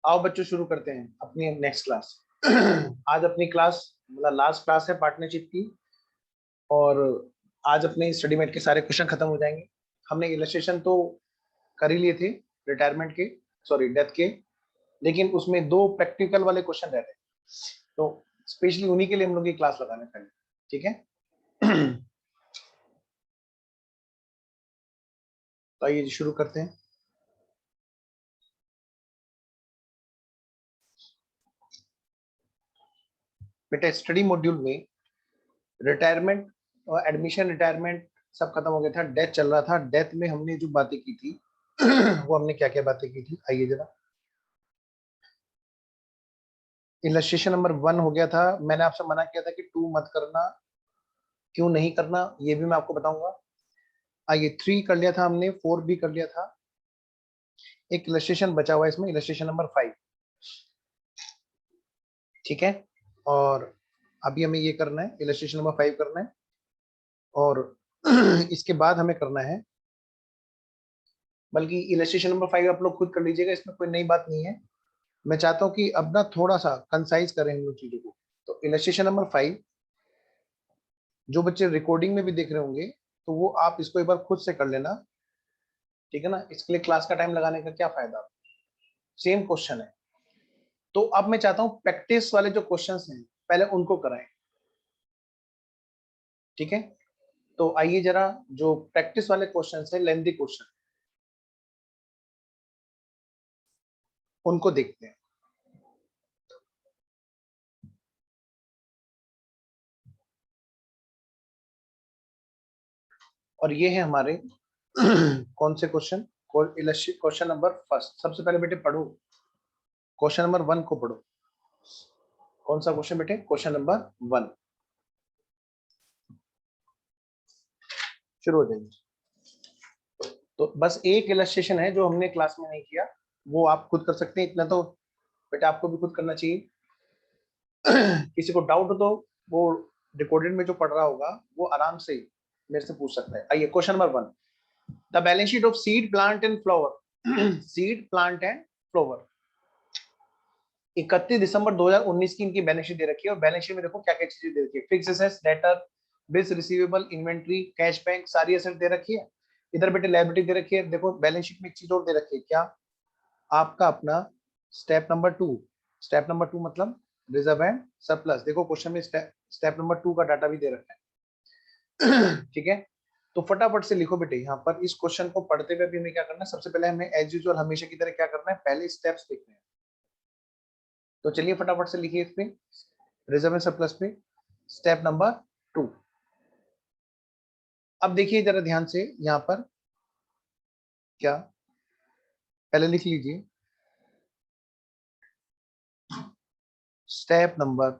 आओ बच्चों शुरू करते हैं अपनी नेक्स्ट क्लास। आज अपनी क्लास मतलब लास्ट क्लास है पार्टनरशिप की, और आज अपने स्टडी मेट के सारे क्वेश्चन खत्म हो जाएंगे। हमने इलस्ट्रेशन तो कर ही लिए थे रिटायरमेंट के, सॉरी डेथ के, लेकिन उसमें दो प्रैक्टिकल वाले क्वेश्चन रहते हैं, तो स्पेशली उन्हीं के लिए हम लोग की क्लास लगाने पहले, ठीक है। तो आइए शुरू करते हैं। बेटा स्टडी मॉड्यूल में रिटायरमेंट और एडमिशन रिटायरमेंट सब खत्म हो गया था, डेथ चल रहा था। डेथ में हमने जो बातें की थी वो हमने क्या क्या बातें की थी, आइए जरा। इलस्ट्रेशन नंबर 1 हो गया था, मैंने आपसे मना किया था कि 2 मत करना, क्यों नहीं करना ये भी मैं आपको बताऊंगा। आइए 3 कर लिया था हमने, 4 भी कर लिया था। एक इलस्ट्रेशन बचा हुआ है इसमें, इलस्ट्रेशन नंबर 5, ठीक है। और अभी हमें ये करना है, इलस्ट्रेशन नंबर 5 करना है, और इसके बाद हमें करना है, बल्कि इलस्ट्रेशन नंबर 5 आप लोग खुद कर लीजिएगा, इसमें कोई नई बात नहीं है। मैं चाहता हूं कि अब ना थोड़ा सा कंसाइज करें हम लोग चीजों को। तो इलस्ट्रेशन नंबर 5 जो बच्चे रिकॉर्डिंग में भी देख रहे होंगे, तो वो आप इसको एक बार खुद से कर लेना, ठीक है ना। इसके लिए क्लास का टाइम लगाने का क्या फायदा, सेम क्वेश्चन है। तो अब मैं चाहता हूं प्रैक्टिस वाले जो क्वेश्चंस हैं पहले उनको कराएं, ठीक है। तो आइए जरा जो प्रैक्टिस वाले क्वेश्चंस है, लेंथी क्वेश्चन, उनको देखते हैं। और ये है हमारे कौन से क्वेश्चन, क्वेश्चन नंबर फर्स्ट। सबसे पहले बेटे पढ़ो, क्वेश्चन नंबर 1 को पढ़ो। कौन सा क्वेश्चन बेटे, क्वेश्चन नंबर 1 शुरू हो जाएगी। तो बस एक इलस्ट्रेशन है जो हमने क्लास में नहीं किया, वो आप खुद कर सकते हैं, इतना तो बेटा आपको भी खुद करना चाहिए। किसी को डाउट हो तो वो रिकॉर्डेड में जो पढ़ रहा होगा वो आराम से मेरे से पूछ सकता है। आइए question number 1, the balance sheet of seed plant and flower. Seed plant and flower 31 दिसंबर 2019 की इनकी बैलेंस शीट दे रखी है, और बैलेंस शीट में देखो क्या क्या चीजें दे रखी है, fix assets, debtor, bills receivable, inventory, cash bank, सारी एसेट दे रखी है। इधर बेटे लायबिलिटी दे रखी है। देखो बैलेंस शीट में एक चीज और दे रखी है, क्या, आपका अपना स्टेप नंबर 2। स्टेप नंबर 2 मतलब रिजर्व एंड सरप्लस। देखो क्वेश्चन में स्टेप नंबर 2 का डाटा भी दे रखा है। ठीक है, तो फटाफट से लिखो बेटे। यहाँ पर इस क्वेश्चन को पढ़ते हुए भी हमें क्या करना है, सबसे पहले हमें एज यूजुअल हमेशा की तरह क्या करना है, पहले स्टेप्स लिखने हैं। तो चलिए फटाफट से लिखिए इस पे, रिजर्व एंड सरप्लस पे स्टेप नंबर 2। अब देखिए जरा ध्यान से, यहाँ पर क्या, पहले लिख लीजिए step number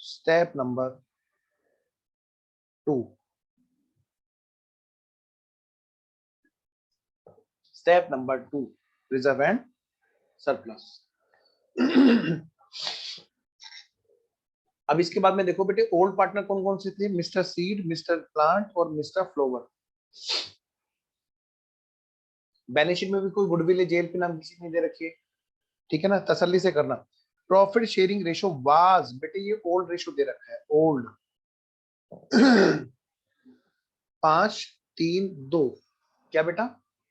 step number 2। Step number 2, reserve and surplus. अब इसके बाद में देखो बेटे ओल्ड पार्टनर कौन कौन से थे, मिस्टर सीड, मिस्टर प्लांट और मिस्टर फ्लोवर। बैलेंस शीट में भी कोई गुडविल जेल पे नाम किसी ने दे रखी है, ठीक है ना, तसल्ली से करना। प्रॉफिट शेयरिंग रेशो वाज, बेटे ये ओल्ड रेशो दे रखा है, ओल्ड। 5-3-2, क्या बेटा,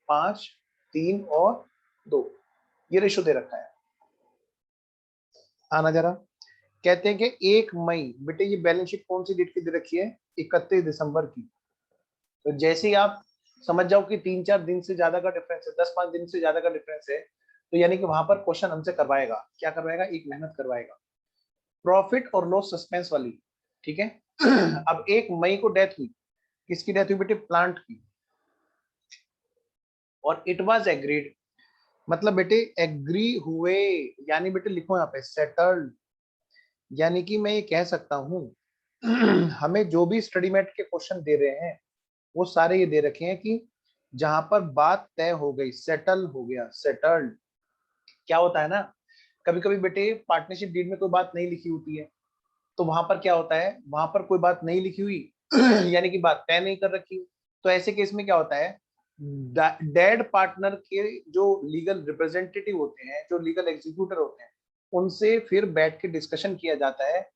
5-3-2, ये रेशो दे रखा है। आना जरा, कहते हैं कि 1 मई, बेटे ये बैलेंस शीट कौन सी डेट की दे रखी है, 31 दिसंबर की। तो जैसे ही आप समझ जाओ कि 3-4 दिन से ज्यादा का डिफरेंस है, 10-5 दिन से ज्यादा का डिफरेंस है, तो यानी कि वहां पर क्वेश्चन हमसे करवाएगा, क्या करवाएगा, एक मेहनत करवाएगा, प्रॉफिट और लॉस सस्पेंस वाली, ठीक है। अब 1 मई को डेथ हुई, किसकी डेथ हुई बेटे, प्लांट की, और इट वाज एग्रीड, मतलब बेटे एग्री हुए, यानी बेटे लिखो यहाँ पे सेटल्ड। यानी कि मैं ये कह सकता हूं, हमें जो भी स्टडी मेट के क्वेश्चन दे रहे हैं वो सारे ये दे रखे हैं कि जहां पर बात तय हो गई, सेटल हो गया, सेटल्ड। क्या होता है ना, कभी कभी बेटे पार्टनरशिप डीड में कोई बात नहीं लिखी होती है, तो वहां पर क्या होता है, वहां पर कोई बात नहीं लिखी हुई, यानी कि बात तय नहीं कर रखी। तो ऐसे केस में क्या होता है, डेड पार्टनर के जो लीगल रिप्रेजेंटेटिव होते हैं, जो लीगल एग्जीक्यूटर होते हैं, उनसे फिर बैठ के डिस्कशन किया जाता है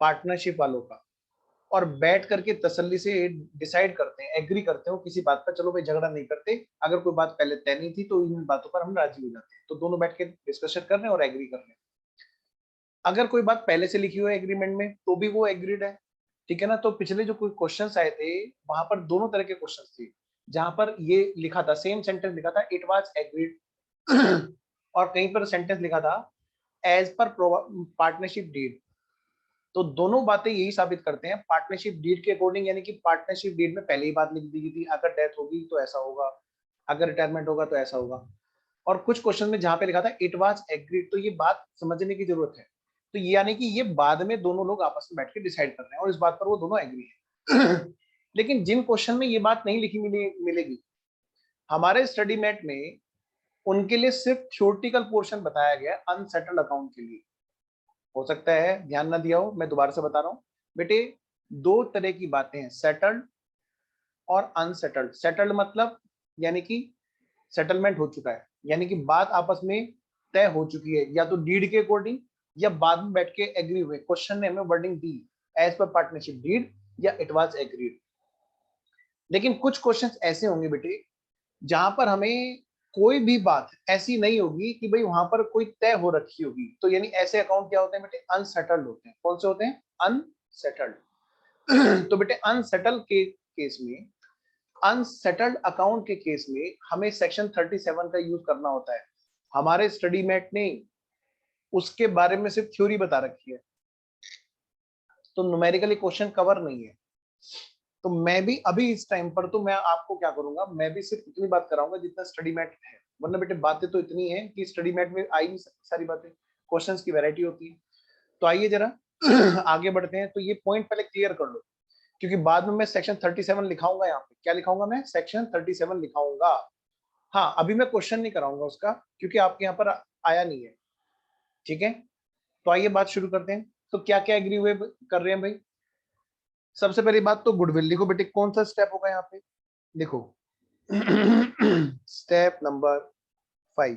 पार्टनरशिप वालों का, और बैठ करके तसल्ली से डिसाइड करते हैं, एग्री करते हो किसी बात पर, चलो भाई झगड़ा नहीं करते, अगर कोई बात पहले तय नहीं थी तो इन बातों पर हम राजी हो जाते हैं, तो दोनों बैठ के डिस्कशन कर रहे हैं और एग्री कर रहे हैं। अगर कोई बात पहले से लिखी हुई है एग्रीमेंट में तो भी वो एग्रीड है, ठीक है ना। तो पिछले जो कोई क्वेश्चंस आए थे वहां पर दोनों तरह के क्वेश्चंस थे, जहां पर ये लिखा था, सेम सेंटेंस लिखा था, इट वाज एग्रीड और कहीं पर सेंटेंस लिखा था एज पर पार्टनरशिप डीड। तो दोनों बातें यही साबित करते हैं पार्टनरशिप डीड के अकॉर्डिंग, यानी कि पार्टनरशिप डीड में पहले ही बात लिख दी गई थी, अगर डेथ होगी तो ऐसा होगा, अगर रिटायरमेंट होगा तो ऐसा होगा। और कुछ क्वेश्चन में जहां पे लिखा था इट वाज एग्रीड, तो ये बात समझने की जरूरत है। तो ये यानी कि ये बाद में दोनों लोग आपस में बैठ के डिसाइड कर रहे हैं और इस बात पर वो दोनों एग्री है। लेकिन जिन क्वेश्चन में ये बात नहीं लिखी मिलेगी हमारे स्टडी मेट में, उनके लिए सिर्फ थ्योरेटिकल पोर्शन बताया गया अनसेटल्ड अकाउंट के लिए। हो सकता है ध्यान ना दिया हो, मैं दोबारा से बता रहा हूँ बेटे, दो तरह की बातें हैं, सेटल्ड और अनसेटल्ड। सेटल्ड मतलब यानी कि सेटलमेंट हो चुका है, यानी कि बात आपस में तय हो चुकी है, या तो डीड के अकॉर्डिंग या बाद में बैठ के एग्री हुए। क्वेश्चन ने हमें वर्डिंग दी एज पर पार्टनरशिप डीड या इट वाज एग्रीड। लेकिन कुछ क्वेश्चंस ऐसे होंगे बेटे जहां पर हमें कोई भी बात ऐसी नहीं होगी कि भाई वहां पर कोई तय हो रखी होगी, तो यानी ऐसे अकाउंट क्या होते हैं बेटे, अनसेटल्ड होते हैं। कौन से होते हैं, अनसेटल्ड। तो बेटे अनसेटल्ड के केस में, अनसेटल्ड अकाउंट के केस में हमें सेक्शन 37 का यूज करना होता है। हमारे स्टडी मेट ने उसके बारे में सिर्फ थ्योरी बता रखी है, तो न्यूमेरिकली क्वेश्चन कवर नहीं है। तो मैं भी अभी इस टाइम पर तो मैं आपको क्या करूंगा, मैं भी सिर्फ इतनी बात कराऊंगा जितना स्टडी मैट है, वरना बेटे बातें तो इतनी है कि स्टडी मैट में आई नहीं सकती सारी बातें, क्वेश्चंस की वैरायटी होती है। तो आइए जरा आगे बढ़ते हैं। तो ये पॉइंट पहले क्लियर कर लो, क्योंकि बाद में मैं सेक्शन 37 लिखाऊंगा। यहाँ पे क्या लिखाऊंगा मैं, सेक्शन 37 लिखाऊंगा। हाँ, अभी मैं क्वेश्चन नहीं कराऊंगा उसका, क्योंकि आपके यहाँ पर आया नहीं है, ठीक है। तो आइए बात शुरू करते हैं। तो क्या क्या एग्री हुए कर रहे हैं भाई। सबसे पहली बात तो गुडविल लिखो बेटे, कौन सा स्टेप होगा यहाँ पे, लिखो step number 5।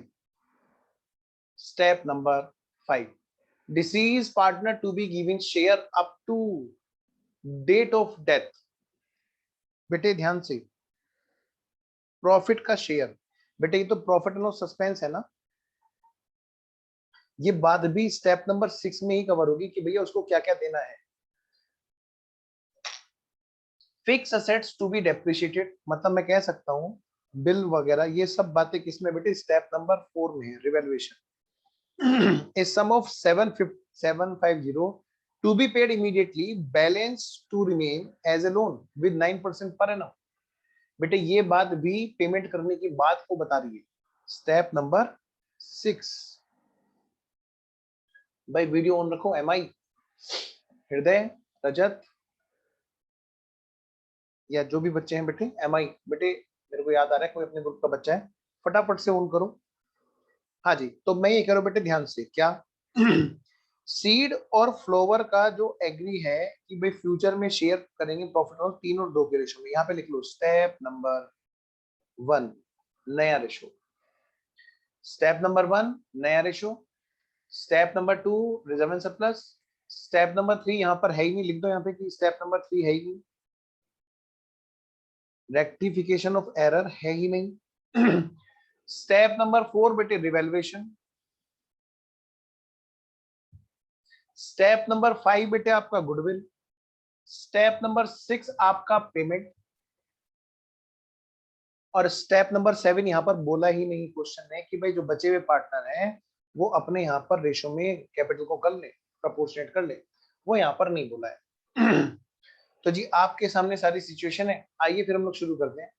Step number 5, deceased partner to be given share up to date of death. बेटे ध्यान से, प्रॉफिट का शेयर, बेटे ये तो प्रॉफिट एंड लॉस सस्पेंस है ना, ये बात भी स्टेप नंबर 6 में ही कवर होगी कि भैया उसको क्या क्या देना है। Fix assets to be depreciated, मतलब मैं कह सकता हूं बिल वगैरह, ये सब बातें किसमें बेटे, स्टेप नंबर 4 में है, revaluation. A sum of 750 to be paid immediately, balance to remain as a loan with 9% per annum. बेटे ये बात भी पेमेंट करने की बात को बता रही है, स्टेप नंबर 6। भाई वीडियो ऑन रखो, एमआई, हृदय, रजत, या जो भी बच्चे हैं बेटे, एमआई बेटे, मेरे को याद आ रहा है कोई अपने ग्रुप का बच्चा है, फटाफट से ऑन करो। हाँ जी, तो मैं ये करो बेटे ध्यान से, क्या सीड और फ्लोवर का जो एग्री है कि भाई फ्यूचर में शेयर करेंगे प्रॉफिट और 3 और 2 के रेशो में, यहाँ पे लिख लो स्टेप नंबर 1 नया रेशो, स्टेप नंबर 1 नया ratio, step number 2 reserve and surplus, step number 3 यहाँ पर है ही नहीं, लिख दो यहाँ पे कि स्टेप नंबर 3 है ही नहीं, रेक्टिफिकेशन ऑफ एरर है ही नहीं। स्टेप नंबर 4 बेटे रिवेल्युएशन, स्टेप नंबर 5 बेटे आपका गुडविल, स्टेप नंबर 6 आपका पेमेंट, और स्टेप नंबर 7 यहाँ पर बोला ही नहीं क्वेश्चन ने कि भाई जो बचे हुए पार्टनर हैं वो अपने यहाँ पर रेशो में कैपिटल को कर ले, प्रपोर्शनेट कर ले, वो यहाँ पर नहीं बोला है। तो जी आपके सामने सारी सिचुएशन है, आइए फिर हम लोग शुरू करते हैं।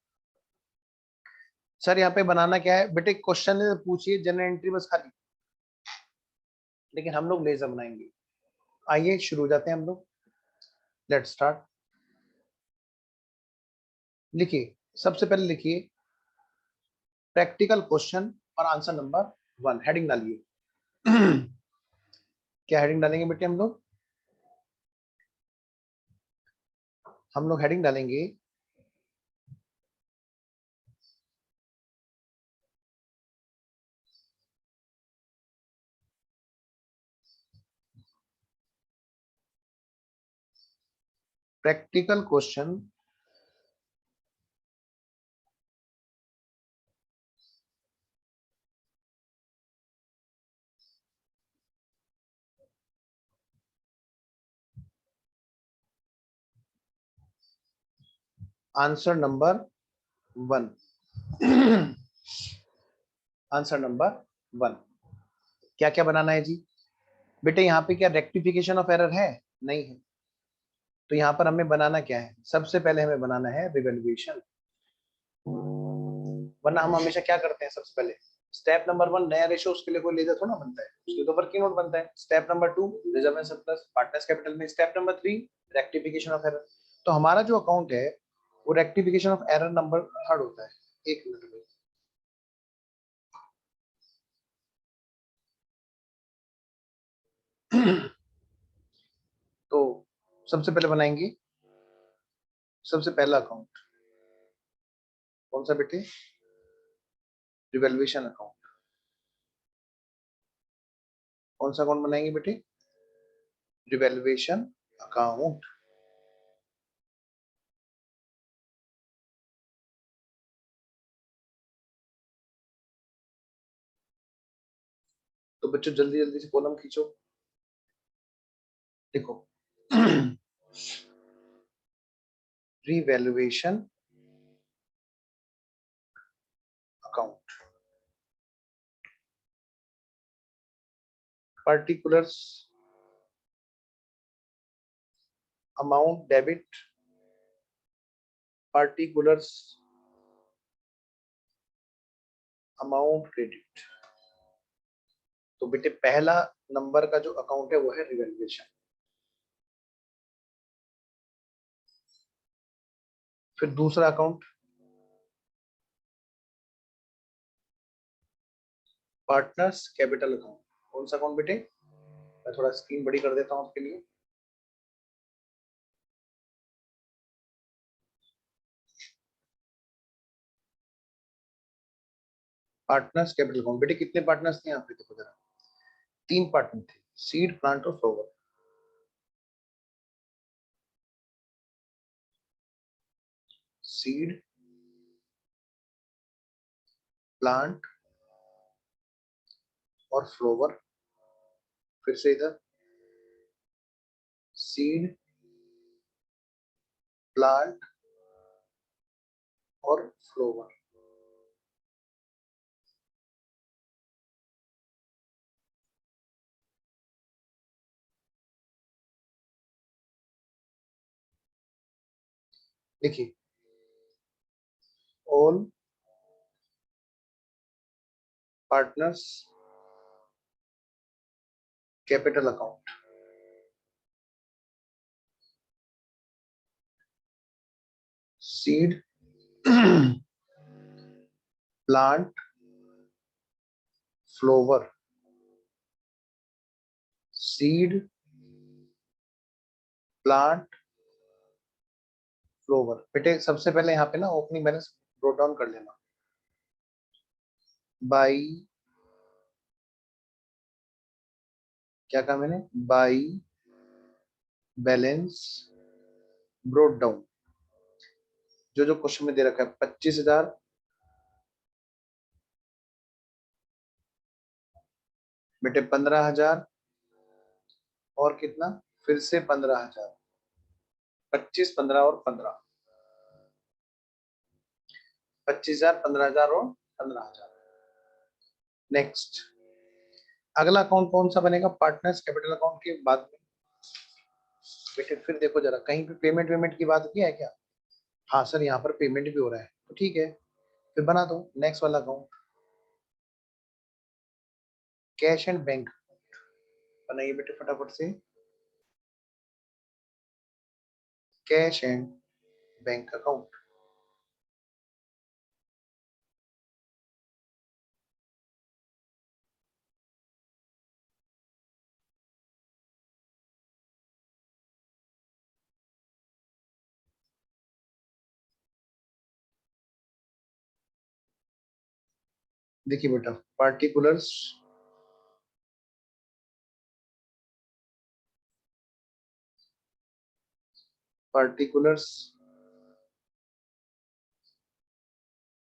सर यहाँ पे बनाना क्या है बेटे, क्वेश्चन पूछिए जनरल एंट्री बस खाली, लेकिन हम लोग लेजर बनाएंगे। आइए शुरू हो जाते हैं हम लोग, लेट्स स्टार्ट। लिखिए, सबसे पहले लिखिए प्रैक्टिकल क्वेश्चन और आंसर नंबर 1, हेडिंग डालिए। क्या हेडिंग डालेंगे बेटे, हम लोग हेडिंग डालेंगे practical question answer number 1। Answer number 1 क्या क्या बनाना है जी बेटे? यहाँ पे क्या रेक्टिफिकेशन ऑफ एरर है? नहीं है। तो यहाँ पर हमें बनाना क्या है? सबसे पहले हमें बनाना है रिवैल्यूएशन। वरना हम हमेशा क्या करते हैं? सबसे पहले स्टेप नंबर 1 नया रेशो, उसके लिए कोई लेजर थोड़ा बनता है, उसके लिए तो वर्किंग नोट बनता है। Step number 2 reserve and surplus partners capital में। Step number 3 rectification of error. तो हमारा जो अकाउंट है वो रेक्टिफिकेशन ऑफ एरर नंबर 3 होता है। एक मिनट में तो सबसे पहले बनाएंगे सबसे पहला अकाउंट कौन सा बेटे? Revaluation account. कौन सा अकाउंट बनाएंगे बेटे? Revaluation account. तो बच्चों जल्दी जल्दी से कॉलम खींचो। देखो revaluation account particulars amount debit particulars amount credit। तो बेटे पहला नंबर का जो अकाउंट है वो है रिवैल्यूएशन। फिर दूसरा अकाउंट पार्टनर्स कैपिटल अकाउंट। कौन सा अकाउंट बेटे? मैं थोड़ा स्क्रीन बड़ी कर देता हूं आपके लिए। Partners capital account. बेटे कितने पार्टनर्स थे यहाँ पे? देखो जरा, 3 पार्टनर थे, सीड प्लांट और फ्लोवर। सीड प्लांट और फ्लोवर। फिर से इधर सीड प्लांट और फ्लोवर। देखिए all partners capital account. Seed plant flower. Seed plant flower. बेटे सबसे पहले यहाँ पे ना ओपनिंग बैलेंस नोट डाउन कर लेना। बाई, क्या कहा मैंने? By balance brought down. जो जो क्वेश्चन में दे रखा है 25,000, बेटे 15,000 और कितना? फिर से 15,000। 25, 15 और 15। 25,000, 15,000 और 15,000। नेक्स्ट अगला अकाउंट कौन सा बनेगा? पार्टनर्स कैपिटल अकाउंट के बाद में। बेटे फिर देखो जरा, कहीं पे पेमेंट वेमेंट की बात की है क्या? हाँ सर यहाँ पर पेमेंट भी हो रहा है, तो ठीक है फिर बना दो नेक्स्ट वाला अकाउंट। कैश एंड बैंक बनाइए बेटे फटाफट से। Cash and bank account. देखिए बेटा particulars particulars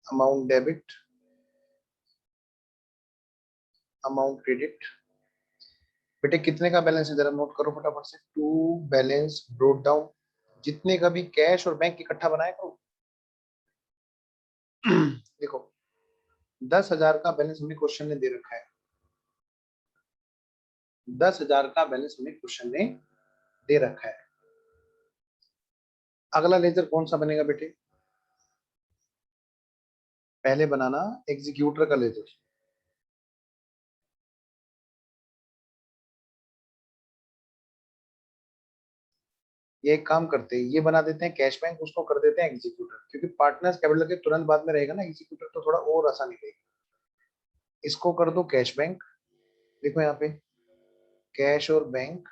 amount debit, amount credit। बेटे कितने का बैलेंस है जरा नोट करो फटाफट से। टू बैलेंस ब्रोट डाउन, जितने का भी कैश और बैंक इकट्ठा बनाया करो। देखो 10,000 का बैलेंस हमें क्वेश्चन ने दे रखा है, 10,000 का बैलेंस हमें क्वेश्चन ने दे रखा है। अगला लेजर कौन सा बनेगा बेटे? पहले बनाना एग्जीक्यूटर का लेजर। ये एक काम करते हैं, ये बना देते हैं कैश बैंक, उसको कर देते हैं एग्जीक्यूटर, क्योंकि पार्टनर्स कैपिटल के तुरंत बाद में रहेगा ना एग्जीक्यूटर, तो थोड़ा और आसानी रहेगी। इसको कर दो कैश बैंक। देखो यहाँ पे कैश और बैंक,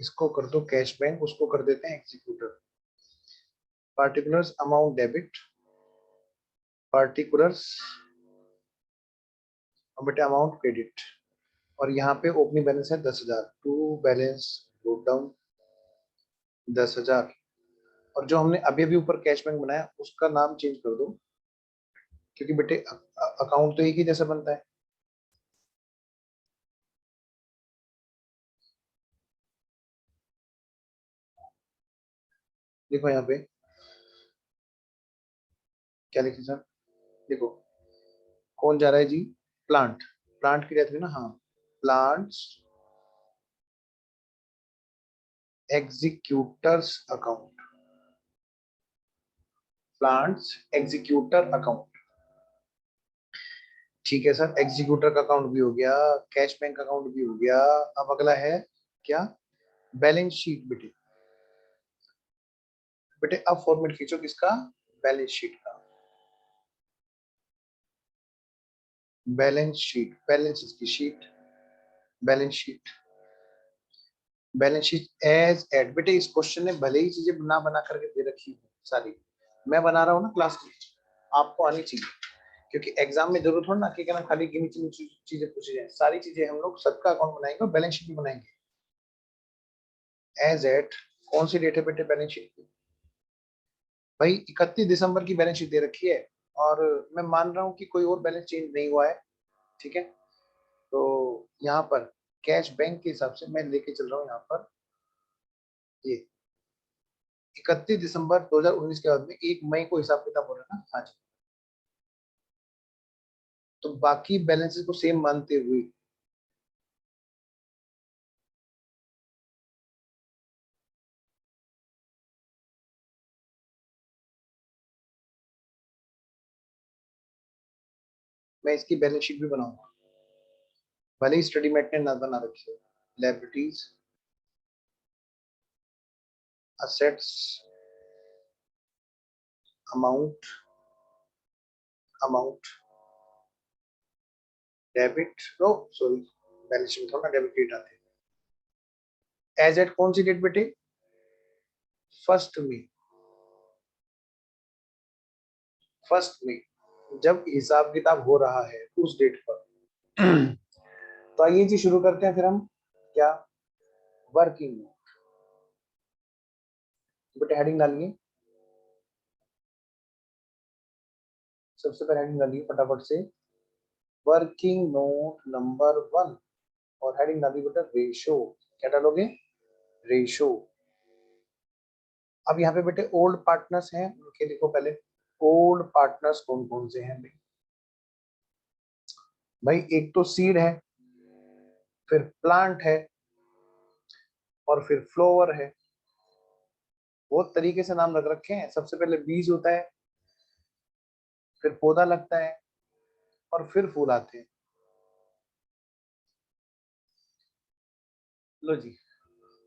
इसको कर दो कैश बैंक, उसको कर देते हैं executor. Particulars amount debit, particulars बेटे अमाउंट क्रेडिट, और यहाँ पे ओपनिंग बैलेंस है 10,000। टू बैलेंस ब्रोट डाउन 10,000, और जो हमने अभी अभी ऊपर कैश बैंक बनाया उसका नाम चेंज कर दो, क्योंकि बेटे अकाउंट तो एक ही जैसा बनता है। देखो यहाँ पे क्या लिखे सर, देखो कौन जा रहा है जी? प्लांट, प्लांट की रहती है ना, हाँ plants executors account, plants executor account. ठीक है सर, एग्जीक्यूटर का अकाउंट भी हो गया, कैश बैंक अकाउंट भी हो गया। अब अगला है क्या? Balance sheet. बेटे बेटे अब फॉर्मेट खींचो किसका? बैलेंस शीट का। बैलेंस शीट, बैलेंस की sheet, balance sheet, balance sheet as at. बेटे इस क्वेश्चन ने भले ही चीजें ना बना करके दे रखी है सारी, मैं बना रहा हूँ ना क्लास में, आपको आनी चाहिए, क्योंकि एग्जाम में जरूरत हो ना कि ना खाली गिनी चुनी चीजें पूछी जाए, सारी चीजें हम लोग सबका अकाउंट बनाएंगे और बैलेंस शीट भी बनाएंगे। एज एट कौन सी डेट है बेटे बैलेंस शीट की? भाई 31 दिसंबर की बैलेंस शीट दे रखी है, और मैं मान रहा हूँ कि कोई और बैलेंस चेंज नहीं हुआ है। ठीक है, तो यहाँ पर कैश बैंक के हिसाब से मैं लेके चल रहा हूँ यहाँ पर ये 31 दिसंबर 2019 के बाद में 1 मई को हिसाब किताब हो रहा है ना। हाँ जी, तो बाकी बैलेंसेस को सेम मानते हुए मैं इसकी बैलेंस शीट भी बनाऊंगा, भले ही स्टडी मेट ने ना बना रखी है। Liabilities, assets, amount, amount debit, no sorry, balance sheet में थोड़ा डेबिट क्रेडिट आते हैं। एज एट कौन सी डेट बेटे? 1 मई, 1 मई, जब हिसाब किताब हो रहा है उस डेट पर। तो आइए जी शुरू करते हैं फिर हम क्या, वर्किंग नोट। बेटे हेडिंग डालिए, सबसे पहले हेडिंग डालिए फटाफट से, वर्किंग नोट नंबर 1, और हेडिंग डालिए बेटा रेशो। क्या डालोगे? रेशो। अब यहाँ पे बेटे ओल्ड पार्टनर्स हैं, उनके लिखो पहले। ओल्ड पार्टनर्स कौन कौन से हैं भाई? भाई एक तो सीड है, फिर प्लांट है, और फिर फ्लोवर है। बहुत तरीके से नाम रख रखे हैं, सबसे पहले बीज होता है, फिर पौधा लगता है, और फिर फूल आते हैं। लो जी,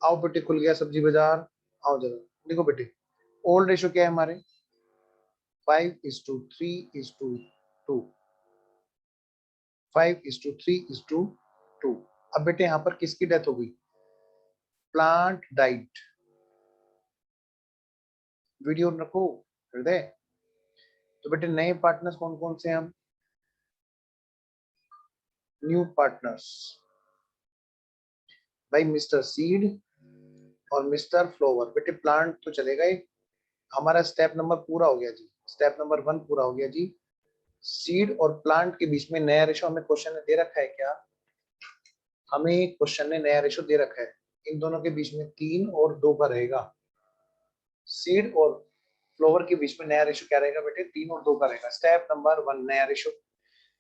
आओ बेटे खुल गया सब्जी बाजार, आओ जरा। देखो बेटे ओल्ड रेशो क्या है हमारे? 5:3:2, 5:3:2। अब बेटे यहाँ पर किसकी डेथ हो गई? Plant diet. वीडियो रखो हृदय। तो बेटे नए पार्टनर्स कौन कौन से हैं हम? न्यू पार्टनर्स, भाई मिस्टर सीड और मिस्टर फ्लोवर। बेटे प्लांट तो चलेगा ही, हमारा स्टेप नंबर पूरा हो गया जी, स्टेप नंबर 1 पूरा हो गया जी। सीड और प्लांट के बीच में नया रेशो हमें क्वेश्चन ने दे रखा है क्या? हमें क्वेश्चन ने नया रेशो दे रखा है, इन दोनों के बीच में 3 और 2 का रहेगा। सीड और फ्लोवर के बीच में नया रेशो क्या रहेगा बेटे? 3 और 2 का रहेगा। स्टेप नंबर 1 नया रेशो।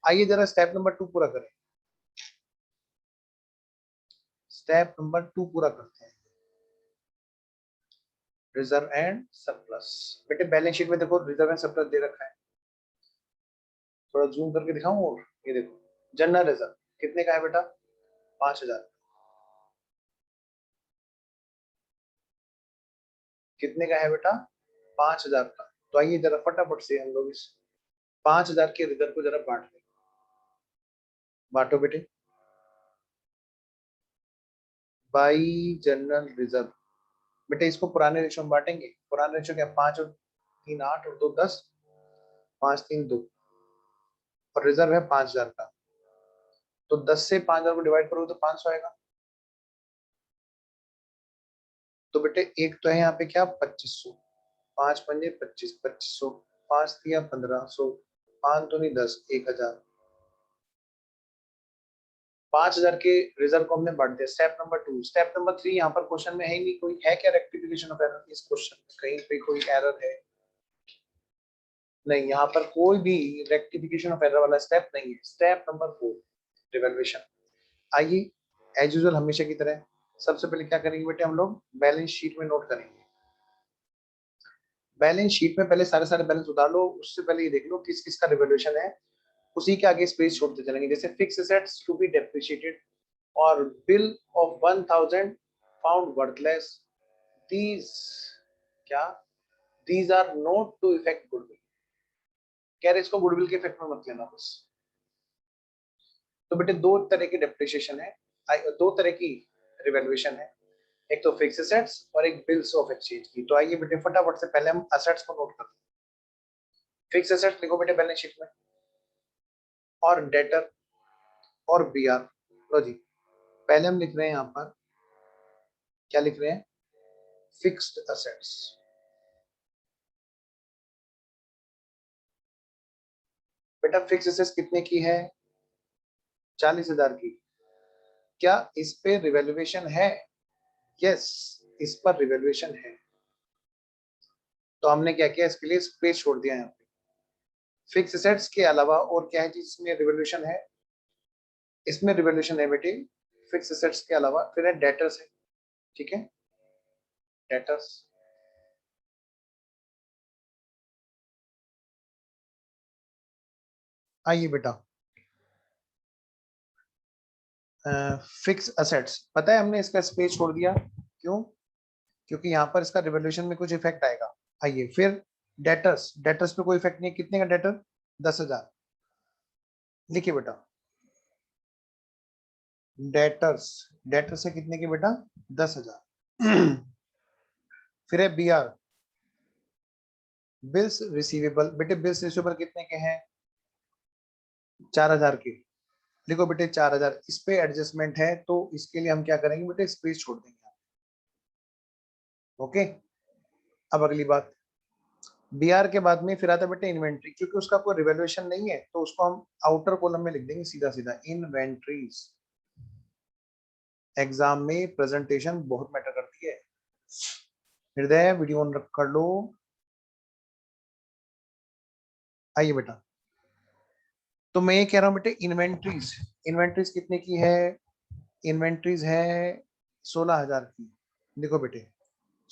आइए जरा स्टेप नंबर 2 पूरा करें। स्टेप नंबर 2 पूरा करते हैं। Reserve and surplus. बेटे बैलेंस शीट में देखो रिजर्व एंड सरप्लस दे रखा है, थोड़ा जूम करके दिखाऊं। और ये देखो जनरल रिजर्व कितने का है बेटा? 5000। कितने का है बेटा? 5000 का। तो आइए जरा फटाफट से हम लोग इस 5000 के रिजर्व को जरा बांट लें। बांटो बेटे। By general reserve. बेटे इसको पुराने रेशो में बांटेंगे। पुराने रेशो क्या? 5 और 3 8 और 2 10, 5 3 2, और रिजर्व है 5000 का। तो 10 से 5000 को डिवाइड करो तो 500 आएगा। तो बेटे एक तो है यहाँ पे क्या? 2500। 5 पंजे 25, 2500। 5 दिया 1500। 5 तो नहीं 10, 1000। 5000 के रिजर्व को हमने बांट दिया। Step number 2। स्टेप नंबर 3 यहाँ पर क्वेश्चन में है ही नहीं कोई। है क्या रेक्टिफिकेशन ऑफ एरर इस क्वेश्चन में? कहीं पे कोई एरर है? नहीं, यहाँ पर कोई भी रेक्टिफिकेशन ऑफ एरर वाला स्टेप नहीं है। Step number 4 revaluation. आइए एज यूजुअल हमेशा की तरह सबसे पहले क्या करेंगे बेटे? हम लोग बैलेंस शीट में नोट करेंगे। बैलेंस शीट में पहले सारे सारे बैलेंस उतार लो, उससे पहले ये देख लो किस किस का रिवैल्यूएशन है, उसी के आगे स्पेस छोड़ते चलेंगे। जैसे fixed assets to be depreciated और bill of 1000 found worthless, these क्या? These are not to effect goodwill. कह रहे इसको गुडविल के इफेक्ट में मत लेना बस। तो बेटे दो तरह की डेप्रिसिएशन है, दो तरह की रिवैल्यूएशन है, एक तो फिक्स एसेट्स और एक बिल्स ऑफ एक्सचेंज की। तो आइए बेटे फटाफट से पहले हम एसेट्स को नोट करते हैं। फिक्स एसेट्स लिखो बेटे बैलेंस शीट में, और डेटर और बीआर। लो जी, पहले हम लिख रहे हैं यहाँ पर, क्या लिख रहे हैं? Fixed assets. बेटा फिक्स एसेट्स कितने की है? 40,000 की। क्या इस पे रिवैल्यूएशन है? यस, इस पर रिवैल्यूएशन है। तो हमने क्या किया? इसके लिए स्पेस छोड़ दिया यहाँ पे। फिक्स एसेट्स के अलावा और क्या है जिसमें रिवैल्यूएशन है? इसमें रिवैल्यूएशन है बेटे फिक्स एसेट्स के अलावा, फिर है डेटर्स है। ठीक है, डेटर्स। आइए बेटा, फिक्स एसेट्स पता है हमने इसका स्पेस छोड़ दिया क्यों? क्योंकि यहाँ पर इसका रिवॉल्यूशन में कुछ इफेक्ट आएगा। आइए फिर डेटर्स। डेटर्स पे कोई इफेक्ट नहीं है। कितने का डेटर? 10,000। लिखिए बेटा डेटर्स। डेटर्स है कितने के बेटा? 10,000। फिर है बी आर, बिल्स रिसीवेबल। बेटे बिल्स रिसीवेबल कितने के हैं? 4,000 के। लिखो बेटे 4,000। इस पे एडजस्टमेंट है तो इसके लिए हम क्या करेंगे बेटे? स्पेस छोड़ देंगे। ओके, अब अगली बात, बीआर के बाद में फिर आता है बेटे इन्वेंट्री। क्योंकि उसका कोई रिवैल्यूएशन नहीं है तो उसको हम आउटर कॉलम में लिख देंगे सीधा सीधा, इन्वेंट्रीज। एग्जाम में प्रेजेंटेशन बहुत मैटर करती है। हृदय वीडियो ऑन कर लो। आइए बेटा, तो मैं ये कह रहा हूँ बेटे इन्वेंट्रीज। इन्वेंट्रीज कितने की है? इन्वेंट्रीज है 16,000 की। देखो बेटे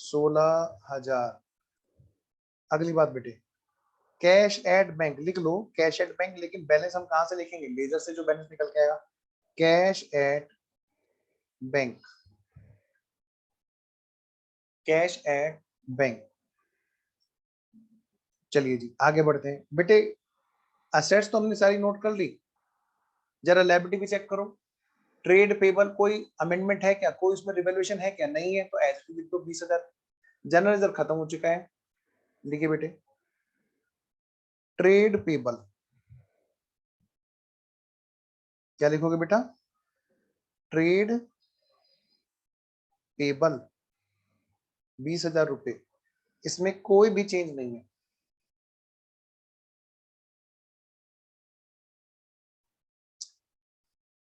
16,000। अगली बात बेटे, कैश एट बैंक लिख लो। कैश एट बैंक, लेकिन बैलेंस हम कहां से लिखेंगे? लेजर से जो बैलेंस निकल के आएगा। Cash at bank. Cash at bank. चलिए जी आगे बढ़ते हैं बेटे। असेट्स तो हमने सारी नोट कर ली, जरा लायबिलिटी भी चेक करो। ट्रेड पेबल कोई अमेंडमेंट है क्या? कोई उसमें रिवैल्यूएशन है क्या? नहीं है, तो एज इट इज लिख दो 20,000। जनरल रिजर्व खत्म हो चुका है। लिखिए बेटे ट्रेड पेबल। क्या लिखोगे बेटा? ट्रेड पेबल 20,000 रुपए, इसमें कोई भी चेंज नहीं है।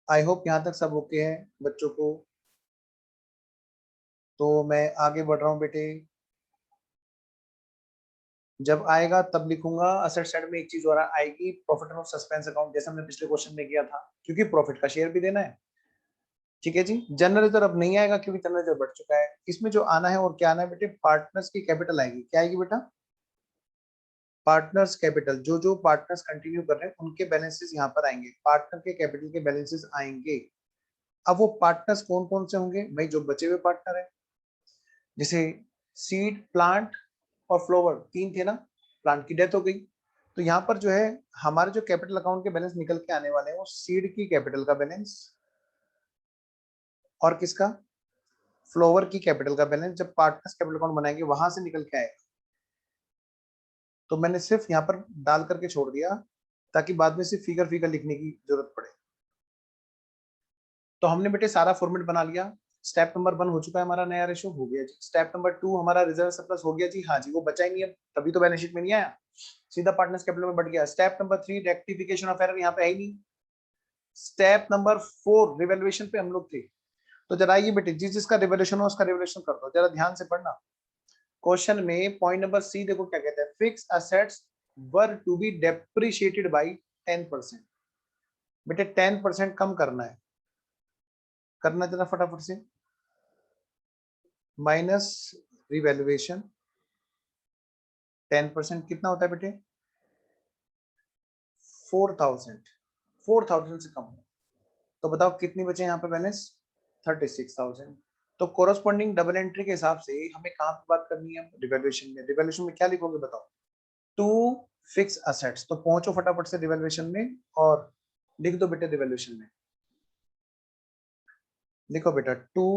आई होप यहां तक सब ओके है बच्चों को। तो मैं आगे बढ़ रहा हूं बेटे। जब आएगा तब लिखूंगा असेट साइड में एक चीज और आएगी, प्रॉफिट एंड सस्पेंस अकाउंट, जैसे हमने पिछले क्वेश्चन में किया था, क्योंकि प्रॉफिट का शेयर भी देना है। ठीक है जी। जनरल रिजर्व अब नहीं आएगा क्योंकि जनरल रिजर्व बढ़ चुका है। इसमें जो आना है और क्या आना है बेटे, पार्टनर्स की कैपिटल आएगी। क्या आएगी बेटा? Partners capital. जो जो पार्टनर्स कंटिन्यू कर रहे हैं उनके बैलेंसेस यहाँ पर आएंगे, पार्टनर के कैपिटल के बैलेंसेस आएंगे। अब वो पार्टनर्स कौन कौन से होंगे भाई? जो बचे हुए पार्टनर है, जैसे सीड, प्लांट और फ्लावर, तीन थे ना। प्लांट की डेथ हो गई, तो यहाँ पर जो है हमारे जो कैपिटल अकाउंट के बैलेंस निकल के आने वाले हैं वो सीड की कैपिटल का बैलेंस और किसका, फ्लावर की कैपिटल का बैलेंस। जब पार्टनर्स कैपिटल अकाउंट बनाएंगे वहां से निकल के आएगा। तो मैंने सिर्फ यहाँ पर डाल करके छोड़ दिया ताकि बाद में सिर्फ फिगर फिगर लिखने की जरूरत पड़े। तो हमने बेटे सारा फॉर्मेट बना लिया। स्टेप नंबर 1 हो चुका है हमारा, नया रेशो हो गया जी। स्टेप नंबर 2 हमारा रिजर्व सरप्लस हो गया जी। हाँ जी, वो बचा ही नहीं अब, तभी तो बैलेंस शीट में नहीं आया, सीधा पार्टनर्स कैपिटल में बढ़ गया। Step number 3 rectification of error, यहाँ पे है ही नहीं। स्टेप नंबर 4 रिवैल्यूएशन पे हम लोग थे। तो जरा ये बेटे जिस जिसका रिवैल्यूएशन हो उसका रिवैल्यूएशन कर दो, जरा ध्यान से पढ़ना। क्वेश्चन में पॉइंट नंबर सी देखो क्या कहता है, fix assets were to be depreciated by 10%। बेटे 10% कम करना है, करना जरा फटाफट से। माइनस रिवैल्यूएशन 10% कितना होता है बेटे? 4000। 4000 से कम, तो बताओ कितनी बचे यहाँ पे बैलेंस? 36,000। तो कोरस्पॉन्डिंग डबल एंट्री के हिसाब से हमें कहाँ पे बात करनी है? रिवैल्यूएशन में। रिवैल्यूएशन में क्या लिखोगे बताओ? To fix assets. तो पहुंचो फटाफट से रिवैल्यूएशन में और लिख दो बेटे रिवैल्यूएशन में। लिखो बेटा टू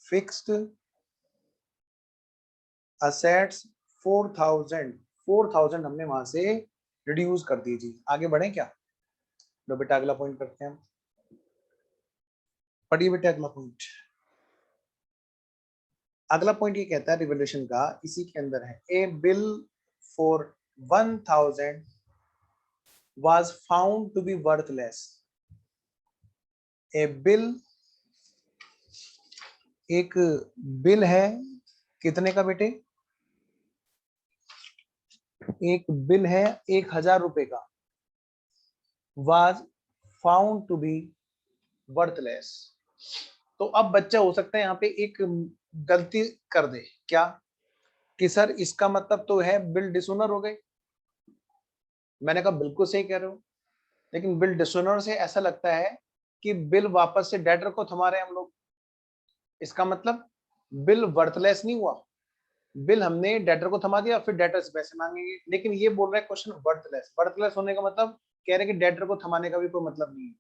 फिक्स्ड असेट्स 4000। 4000 हमने वहां से रिड्यूस कर दी जी। आगे बढ़े क्या? लो बेटा अगला पॉइंट करते हैं। पढ़िए बेटा अगला पॉइंट। अगला पॉइंट ये कहता है रिवैल्यूएशन का, इसी के अंदर है, a bill for 1000 was found to be worthless। A bill, एक बिल है कितने का बेटे? एक बिल है 1,000 रुपए का, was found to be worthless। तो अब बच्चा हो सकता है यहाँ पे एक गलती कर दे, क्या कि सर इसका मतलब तो है बिल डिसोनर हो गए। मैंने कहा बिल्कुल सही कह रहे हो, लेकिन बिल डिसोनर से ऐसा लगता है कि बिल वापस से डेटर को थमा रहे हैं हम लोग। इसका मतलब बिल वर्थलेस नहीं हुआ, बिल हमने डेटर को थमा दिया फिर डेटर से पैसे मांगेंगे। लेकिन ये बोल रहा है क्वेश्चन वर्थलेस। वर्थलेस होने का मतलब कह रहे हैं कि डेटर को थमाने का भी कोई मतलब नहीं है,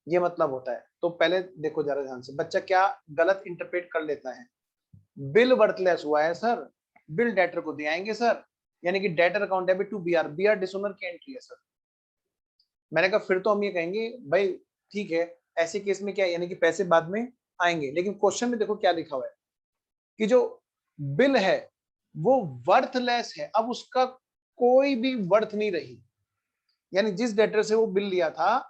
ये मतलब होता है। तो पहले देखो जरा ध्यान से, बच्चा क्या गलत इंटरप्रेट कर लेता है। बिल वर्थलेस हुआ है सर, बिल डेटर को दे आएंगे सर, यानी कि debtor account debit to BR, BR dishonour की एंट्री है सर। मैंने कहा फिर तो हम ये कहेंगे भाई ठीक है, ऐसे केस में क्या यानी कि पैसे बाद में आएंगे, लेकिन क्वेश्चन में देखो क्या लिखा हुआ है कि जो बिल है वो वर्थलेस है। अब उसका कोई भी वर्थ नहीं रही, यानी जिस डेटर से वो बिल लिया था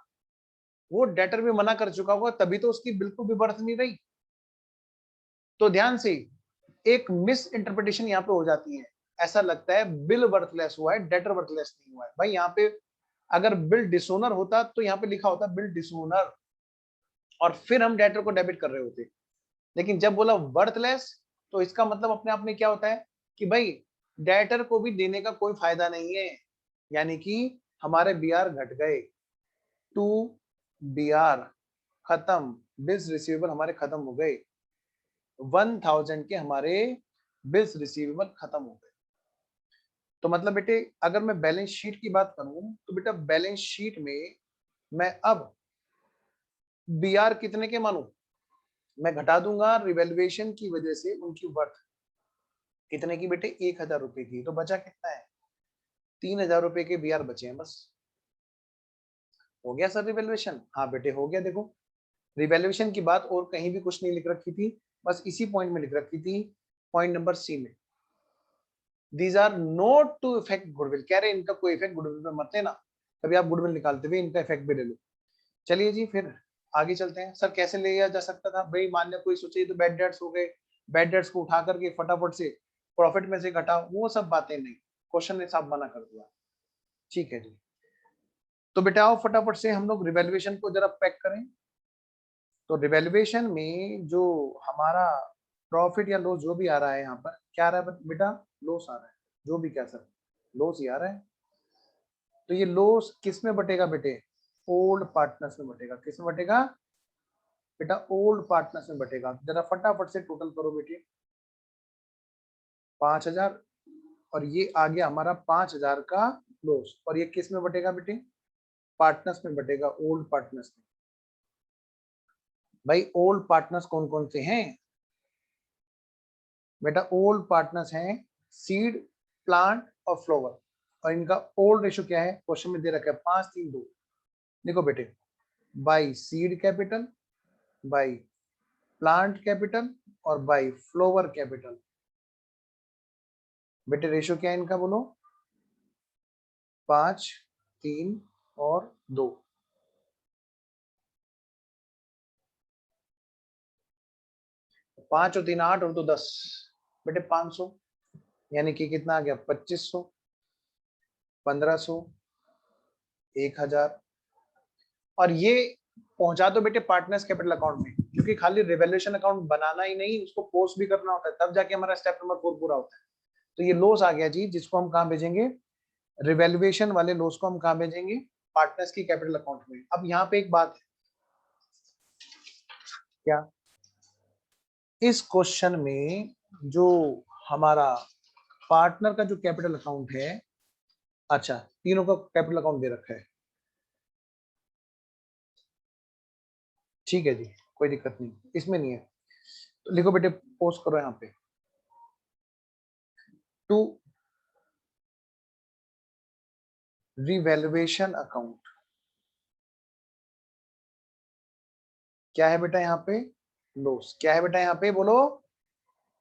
वो डेटर भी मना कर चुका होगा, तभी तो उसकी बिल्कुल भी वर्थ नहीं रही। तो ध्यान से, एक मिस इंटरप्रिटेशन यहाँ पे हो जाती है। ऐसा लगता है बिल वर्थलेस हुआ है, डेटर वर्थलेस नहीं हुआ है। भाई यहाँ पे अगर बिल डिसोनर होता तो यहाँ पे लिखा होता बिल डिसोनर और फिर हम डेटर को डेबिट कर रहे होते। लेकिन जब बोला वर्थलेस तो इसका मतलब अपने आप में क्या होता है कि भाई डेटर को भी देने का कोई फायदा नहीं है, यानी कि हमारे बीआर घट गए। टू बीआर खत्म, बिल्स रिसीवेबल हमारे खत्म हो गए, 1000 के हमारे बिल्स रिसीवेबल खत्म हो गए। तो मतलब बेटे अगर मैं बैलेंस शीट की बात करूं तो बेटा बैलेंस शीट में मैं अब बीआर कितने के मानूं? मैं घटा दूंगा रिवैल्यूएशन की वजह से उनकी वर्थ। कितने की बेटे? 1,000 रुपए की। तो बचा कितना है? 3,000 रुपए के बीआर बचे हैं बस। हो गया सर रिवैल्यूएशन? हाँ बेटे हो गया। देखो रिवैल्यूएशन की बात और कहीं भी कुछ नहीं लिख रखी थी, बस इसी पॉइंट में लिख रखी थी, पॉइंट नंबर सी में। These are not to effect goodwill, कह रहे इनका कोई इफेक्ट गुडविल पे मत लेना, कभी आप गुडविल निकालते हुए इनका इफेक्ट भी ले लो। चलिए जी फिर आगे चलते हैं। सर कैसे लिया जा सकता था भाई, मान लिया कोई सोचे तो बैड डेट्स हो गए, बैड डेट्स को उठा करके फटाफट से प्रॉफिट में से घटाओ, वो सब बातें नहीं, क्वेश्चन ने साफ मना कर दिया। ठीक है जी, तो बेटा आओ फटाफट से हम लोग रिवैल्यूएशन को जरा पैक करें। तो रिवैल्यूएशन में जो हमारा प्रॉफिट या लॉस जो भी आ रहा है, यहाँ पर क्या आ रहा है बेटा, लॉस आ रहा है, जो भी क्या सर लॉस ही आ रहा है। तो ये लॉस किस में बटेगा बेटे, ओल्ड पार्टनर्स में बटेगा। किस में बटेगा बेटा, ओल्ड पार्टनर्स में बटेगा। जरा फटाफट से टोटल करो बेटे, 5000 और ये आ गया हमारा 5000 का लॉस, और ये किस में बटेगा बेटे, पार्टनर्स में बटेगा, ओल्ड पार्टनर्स में। भाई ओल्ड पार्टनर्स कौन कौन से हैं बेटा, ओल्ड पार्टनर्स हैं सीड, प्लांट और फ्लावर, और इनका ओल्ड रेशो क्या है, क्वेश्चन में दे रखा है 5 3 2। देखो बेटे, by seed capital, by plant capital और बाई फ्लावर कैपिटल। बेटे रेशो क्या है इनका बोलो, 5 3 और 2। 5 और 3 8 और 2 10, बेटे 500, यानी कि कितना आ गया 2500, 1500, 1000। और ये पहुंचा दो बेटे पार्टनर्स कैपिटल अकाउंट में, क्योंकि खाली रिवैल्यूएशन अकाउंट बनाना ही नहीं, उसको पोस्ट भी करना होता है, तब जाके हमारा स्टेप नंबर 4 पूरा होता है। तो ये लॉस आ गया जी, जिसको हम कहाँ भेजेंगे, रिवैल्यूएशन वाले लॉस को हम कहाँ भेजेंगे, पार्टनर्स की कैपिटल अकाउंट में। अब यहाँ पे एक बात है, क्या इस क्वेश्चन में जो हमारा पार्टनर का जो कैपिटल अकाउंट है, अच्छा तीनों का कैपिटल अकाउंट दे रखा है, ठीक है जी, कोई दिक्कत नहीं, इसमें नहीं है। तो लिखो बेटे, पोस्ट करो यहाँ पे, टू रिवैल्यूएशन अकाउंट क्या है बेटा, यहाँ पे लॉस, क्या है बेटा यहाँ पे बोलो,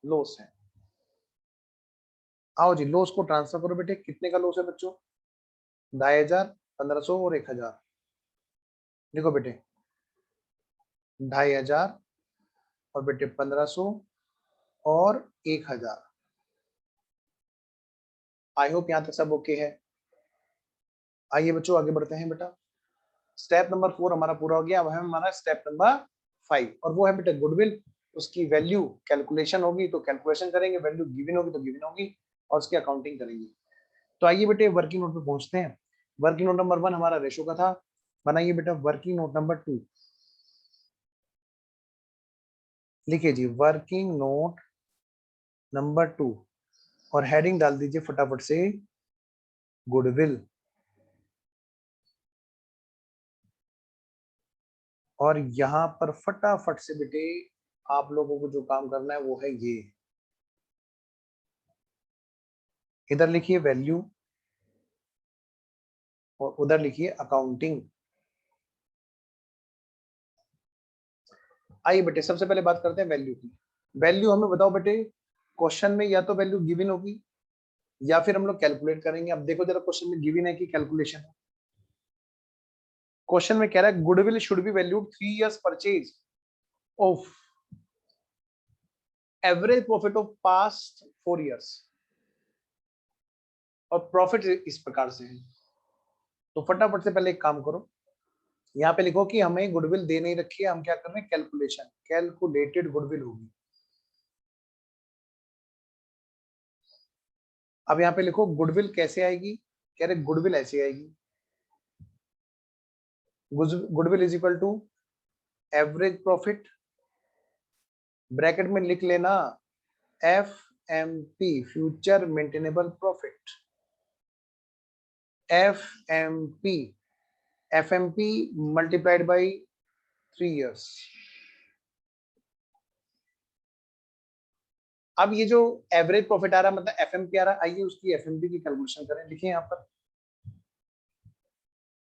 लॉस है। आओ जी लॉस को ट्रांसफर करो बेटे, कितने का लॉस है बच्चों, 2500, 1500 और 1000। देखो बेटे 2500 और बेटे 1500 और 1000। आई होप यहाँ तक सब ओके है। आइए बच्चों आगे बढ़ते हैं बेटा, स्टेप नंबर 4 हमारा पूरा हो गया। अब है हमारा स्टेप नंबर 5, और वो है बेटा गुडविल। उसकी वैल्यू कैलकुलेशन होगी तो कैलकुलेशन करेंगे, वैल्यू गिवन होगी तो गिवन होगी, और उसकी अकाउंटिंग करेंगे। तो आइए बेटे वर्किंग नोट पे पहुंचते हैं। वर्किंग नोट नंबर 1 हमारा रेशो का था, बनाइए बेटा वर्किंग नोट नंबर 2। लिखिए जी वर्किंग नोट नंबर 2, और हेडिंग डाल दीजिए फटाफट से गुडविल। और यहाँ पर फटाफट से बेटे आप लोगों को जो काम करना है वो है ये, इधर लिखिए वैल्यू और उधर लिखिए अकाउंटिंग। आइए बेटे सबसे पहले बात करते हैं वैल्यू की। वैल्यू हमें बताओ बेटे, क्वेश्चन में या तो वैल्यू गिवन होगी या फिर हम लोग कैलकुलेट करेंगे। अब देखो जरा क्वेश्चन में गिवन है कि कैलकुलेशन है। क्वेश्चन में कह रहा है goodwill should be valued 3 years purchase of average profit of past 4 years, और प्रॉफिट इस प्रकार से है। तो फटाफट से पहले एक काम करो, यहाँ पे लिखो कि हमें गुडविल दे नहीं रखी है, हम क्या कर रहे हैं कैलकुलेशन, कैलकुलेटेड गुडविल होगी। अब यहाँ पे लिखो गुडविल कैसे आएगी, कह रहे गुडविल ऐसे आएगी, goodwill is equal to average profit, bracket में लिख लेना F M P future maintainable profit, F M P, F M P multiplied by 3 years. अब ये जो एवरेज प्रॉफिट आ रहा है मतलब एफ एम पी आ रहा है, आइए उसकी एफ एम पी की कैलकुलेशन करें। लिखिए यहाँ पर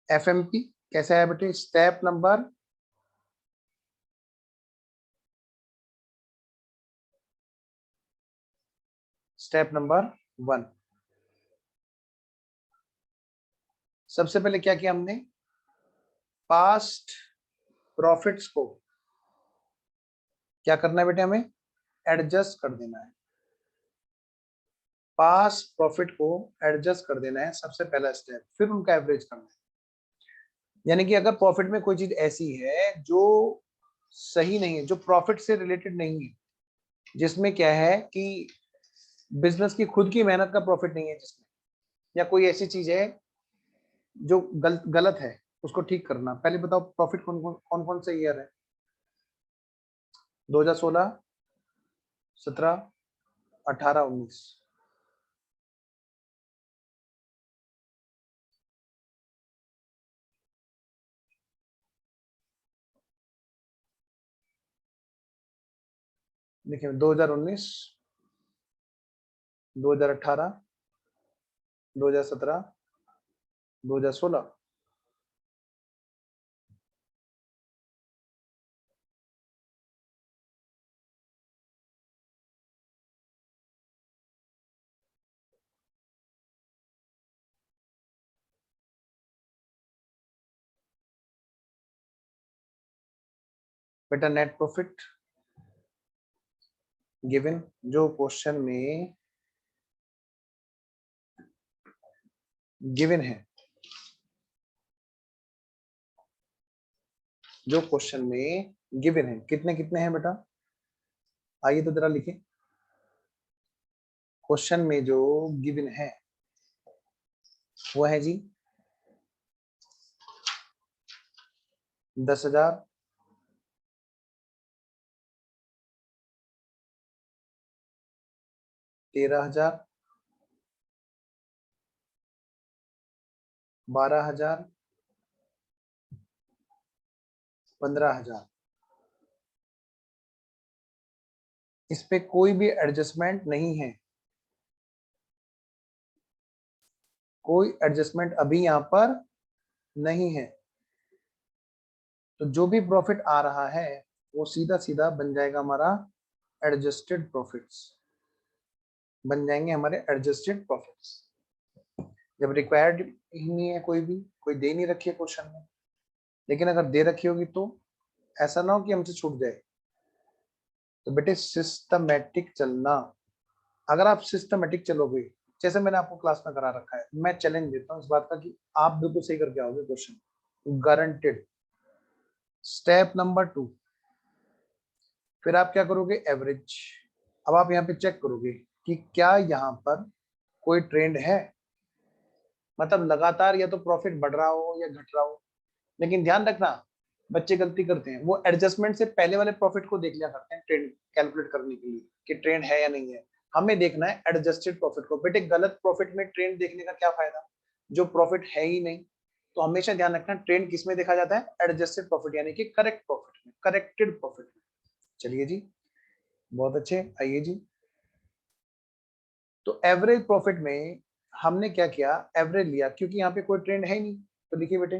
एफ एम पी कैसे है बेटे, स्टेप नंबर स्टेप नंबर 1, सबसे पहले क्या किया हमने, पास्ट प्रॉफिट्स को क्या करना है बेटे, हमें एडजस्ट कर देना है। पास्ट प्रॉफिट को एडजस्ट कर देना है सबसे पहला स्टेप, फिर उनका एवरेज करना है। यानी कि अगर प्रॉफिट में कोई चीज ऐसी है जो सही नहीं है, जो प्रॉफिट से रिलेटेड नहीं है, जिसमें क्या है कि बिजनेस की खुद की मेहनत का प्रॉफिट नहीं है जिसमें, या कोई ऐसी चीज है जो गलत है, उसको ठीक करना। पहले बताओ प्रॉफिट कौन कौन से ईयर है, 2016, 17, 18, 19। देखिए 2019, 2018, 2017, 2016। बेटा नेट प्रॉफिट गिवन जो क्वेश्चन में गिवन है, जो क्वेश्चन में गिवन है, कितने कितने हैं बेटा, आइए तो जरा लिखें। क्वेश्चन में जो गिवन है वो है जी 10,000, 13,000, 12,000, 15,000। इस पे कोई भी एडजस्टमेंट नहीं है, कोई एडजस्टमेंट अभी यहाँ पर नहीं है। तो जो भी प्रॉफिट आ रहा है वो सीधा सीधा बन जाएगा हमारा एडजस्टेड प्रॉफिट्स, बन जाएंगे हमारे एडजस्टेड प्रॉफिट्स। जब रिक्वायर्ड ही नहीं है, कोई दे नहीं रखी है क्वेश्चन में, लेकिन अगर दे रखी होगी तो ऐसा ना हो कि हमसे छूट जाए। तो बेटे सिस्टमेटिक चलना, अगर आप सिस्टमेटिक चलोगे, जैसे मैंने आपको क्लास में करा रखा है, मैं चैलेंज देता हूँ इस बात का कि आप बिल्कुल सही करके आओगे क्वेश्चन, गारंटेड। स्टेप नंबर 2, फिर आप क्या करोगे, एवरेज। अब आप यहाँ पे चेक करोगे कि क्या यहाँ पर कोई ट्रेंड है, मतलब लगातार या तो प्रॉफिट बढ़ रहा हो या घट रहा हो। लेकिन ध्यान रखना, बच्चे गलती करते हैं, वो एडजस्टमेंट से पहले वाले प्रॉफिट को देख लिया करते हैं ट्रेंड कैलकुलेट करने के लिए कि ट्रेंड है या नहीं है। हमें देखना है एडजस्टेड प्रॉफिट को। बेटे गलत प्रॉफिट में ट्रेंड देखने का क्या फायदा, जो प्रॉफिट है ही नहीं। तो हमेशा ध्यान रखना ट्रेंड किस में देखा जाता है, एडजस्टेड प्रॉफिट यानी कि करेक्ट प्रॉफिट में, करेक्टेड प्रॉफिट में। चलिए जी, बहुत अच्छे, आइए जी। तो एवरेज प्रॉफिट में हमने क्या किया, एवरेज लिया, क्योंकि यहाँ पे कोई ट्रेंड है ही नहीं। तो लिखिए बेटे,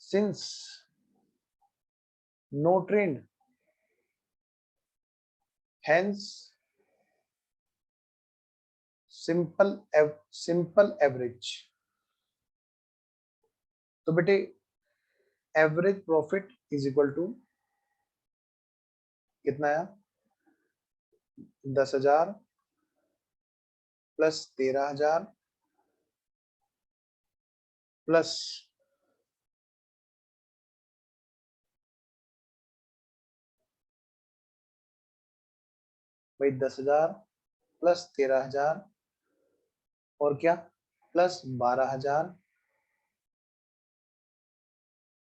since no trend hence simple average. तो बेटे average profit is equal to कितना आया, 10,000 प्लस 13,000 प्लस भाई 10,000 प्लस 13,000 और क्या, प्लस 12,000,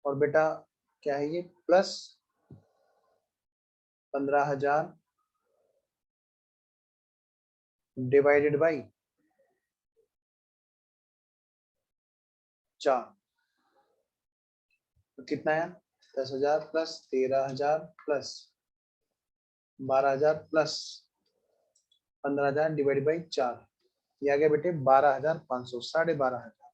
और बेटा क्या है ये, प्लस 15,000 डिवाइडेड बाई 4। तो कितना है, 10,000 plus 13,000 plus 12,000 plus 15,000 divide by 4। ये आ गया बेटे 12,500, 12,500।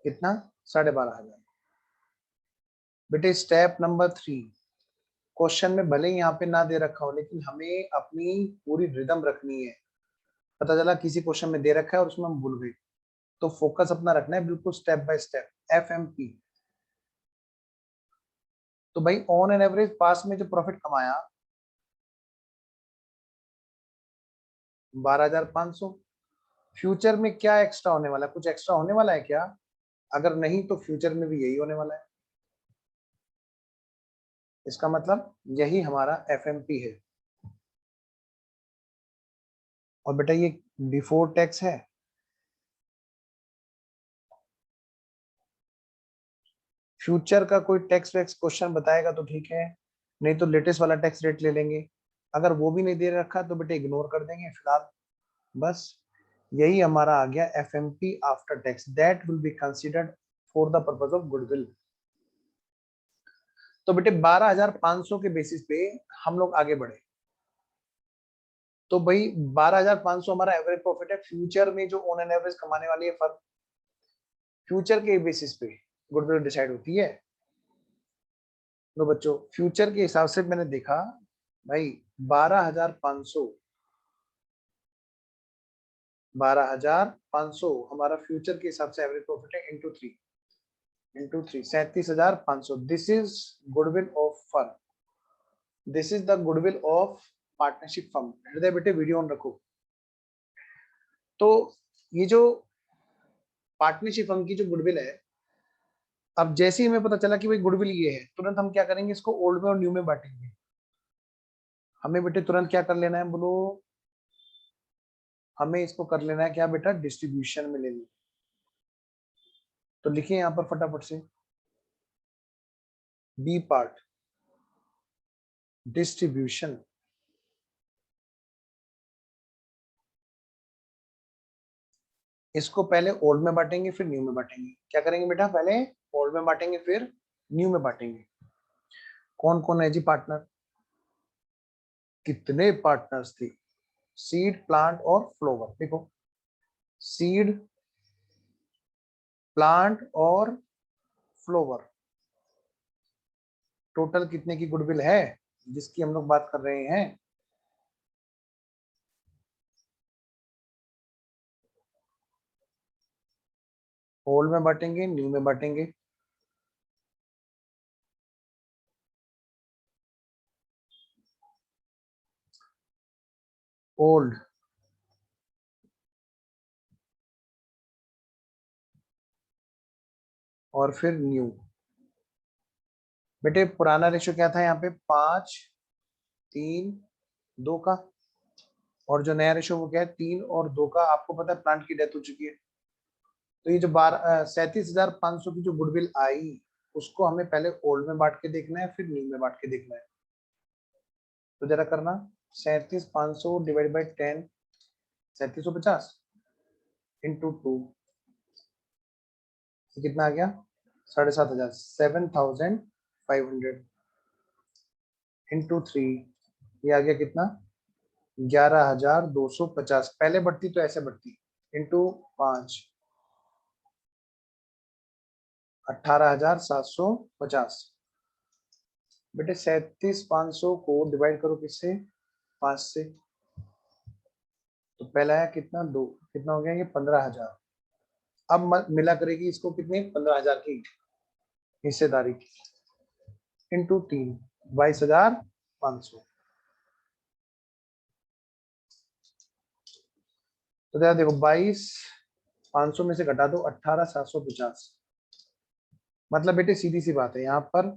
कितना, 12,500। बेटे स्टेप नंबर 3, क्वेश्चन में भले ही यहाँ पे ना दे रखा हो लेकिन हमें अपनी पूरी रिदम रखनी है। पता चला किसी क्वेश्चन में दे रखा है और उसमें हम भूल गए, तो फोकस अपना रखना है बिल्कुल स्टेप बाय स्टेप। FMP, तो भाई ऑन एन एवरेज पास में जो प्रॉफिट कमाया 12,500, फ्यूचर में क्या एक्स्ट्रा होने वाला है, कुछ एक्स्ट्रा होने वाला है क्या? अगर नहीं तो फ्यूचर में भी यही होने वाला है। इसका मतलब यही हमारा FMP है। और बेटा ये बिफोर टैक्स है, फ्यूचर का कोई टैक्स वैक्स क्वेश्चन बताएगा तो ठीक है, नहीं तो लेटेस्ट वाला टैक्स रेट ले लेंगे। अगर वो भी नहीं दे रखा तो बेटे इग्नोर कर देंगे फिलहाल। बस यही हमारा आ गया FMP after tax, that will be considered for the purpose of goodwill. तो बेटे 12,500 के बेसिस पे हम लोग आगे बढ़े। तो भाई 12,500 हमारा एवरेज प्रॉफिट है, फ्यूचर में जो ऑन एन एवरेज कमाने वाली है फर्म, फ्यूचर के बेसिस पे गुडविल डिसाइड होती है। तो बच्चों फ्यूचर के हिसाब से मैंने देखा भाई 12,500, 12,500 हमारा फ्यूचर के हिसाब से एवरेज प्रॉफिट है, into three 37,500। This is goodwill of firm, this is the goodwill of partnership firm. हृदय बेटे वीडियो ऑन रखो। तो ये जो पार्टनरशिप फर्म की जो गुडविल है, अब जैसे ही हमें पता चला कि भाई गुडविल ये है, तुरंत हम क्या करेंगे, इसको ओल्ड में और न्यू में बांटेंगे। हमें बेटे तुरंत क्या कर लेना है बोलो, हमें इसको कर लेना है क्या बेटा, डिस्ट्रीब्यूशन में ले लेना। तो लिखिए यहाँ पर फटाफट से, बी पार्ट डिस्ट्रीब्यूशन। इसको पहले ओल्ड में बांटेंगे फिर न्यू में बांटेंगे। क्या करेंगे बेटा, पहले ओल्ड में बांटेंगे फिर न्यू में बांटेंगे। कौन कौन है जी पार्टनर, कितने पार्टनर्स थे, सीड प्लांट और फ्लावर। देखो सीड प्लांट और फ्लावर टोटल कितने की गुडविल है जिसकी हम लोग बात कर रहे हैं। ओल्ड में बांटेंगे न्यू में बांटेंगे। ओल्ड और फिर न्यू। बेटे पुराना रेशो क्या था यहाँ पे, 5-3-2 का, और जो नया रेशो वो क्या है, 3 और 2 का। आपको पता है प्लांट की डेथ हो चुकी है, तो ये जो 37,500 की जो गुडविल आई, उसको हमें पहले ओल्ड में बांट के देखना है फिर न्यू में बांट के देखना है। तो जरा करना, 37,500 डिवाइड बाई 10, 3750 इंटू 2, कितना आ गया, 7,500, 7,500 इंटू 3, ये आ गया कितना, 11,250। पहले बढ़ती तो ऐसे बढ़ती, इंटू 5, 18,750। बेटे 37,500 को डिवाइड करो किससे, 5 से। तो पहला है कितना, 2, कितना हो गया ये, 15,000। अब मिला करेगी इसको कितनी, 15,000 की हिस्सेदारी की, इंटू 3, 22,500। तो जरा देखो 22,500 में से घटा दो 18,750, मतलब बेटे सीधी सी बात है यहाँ पर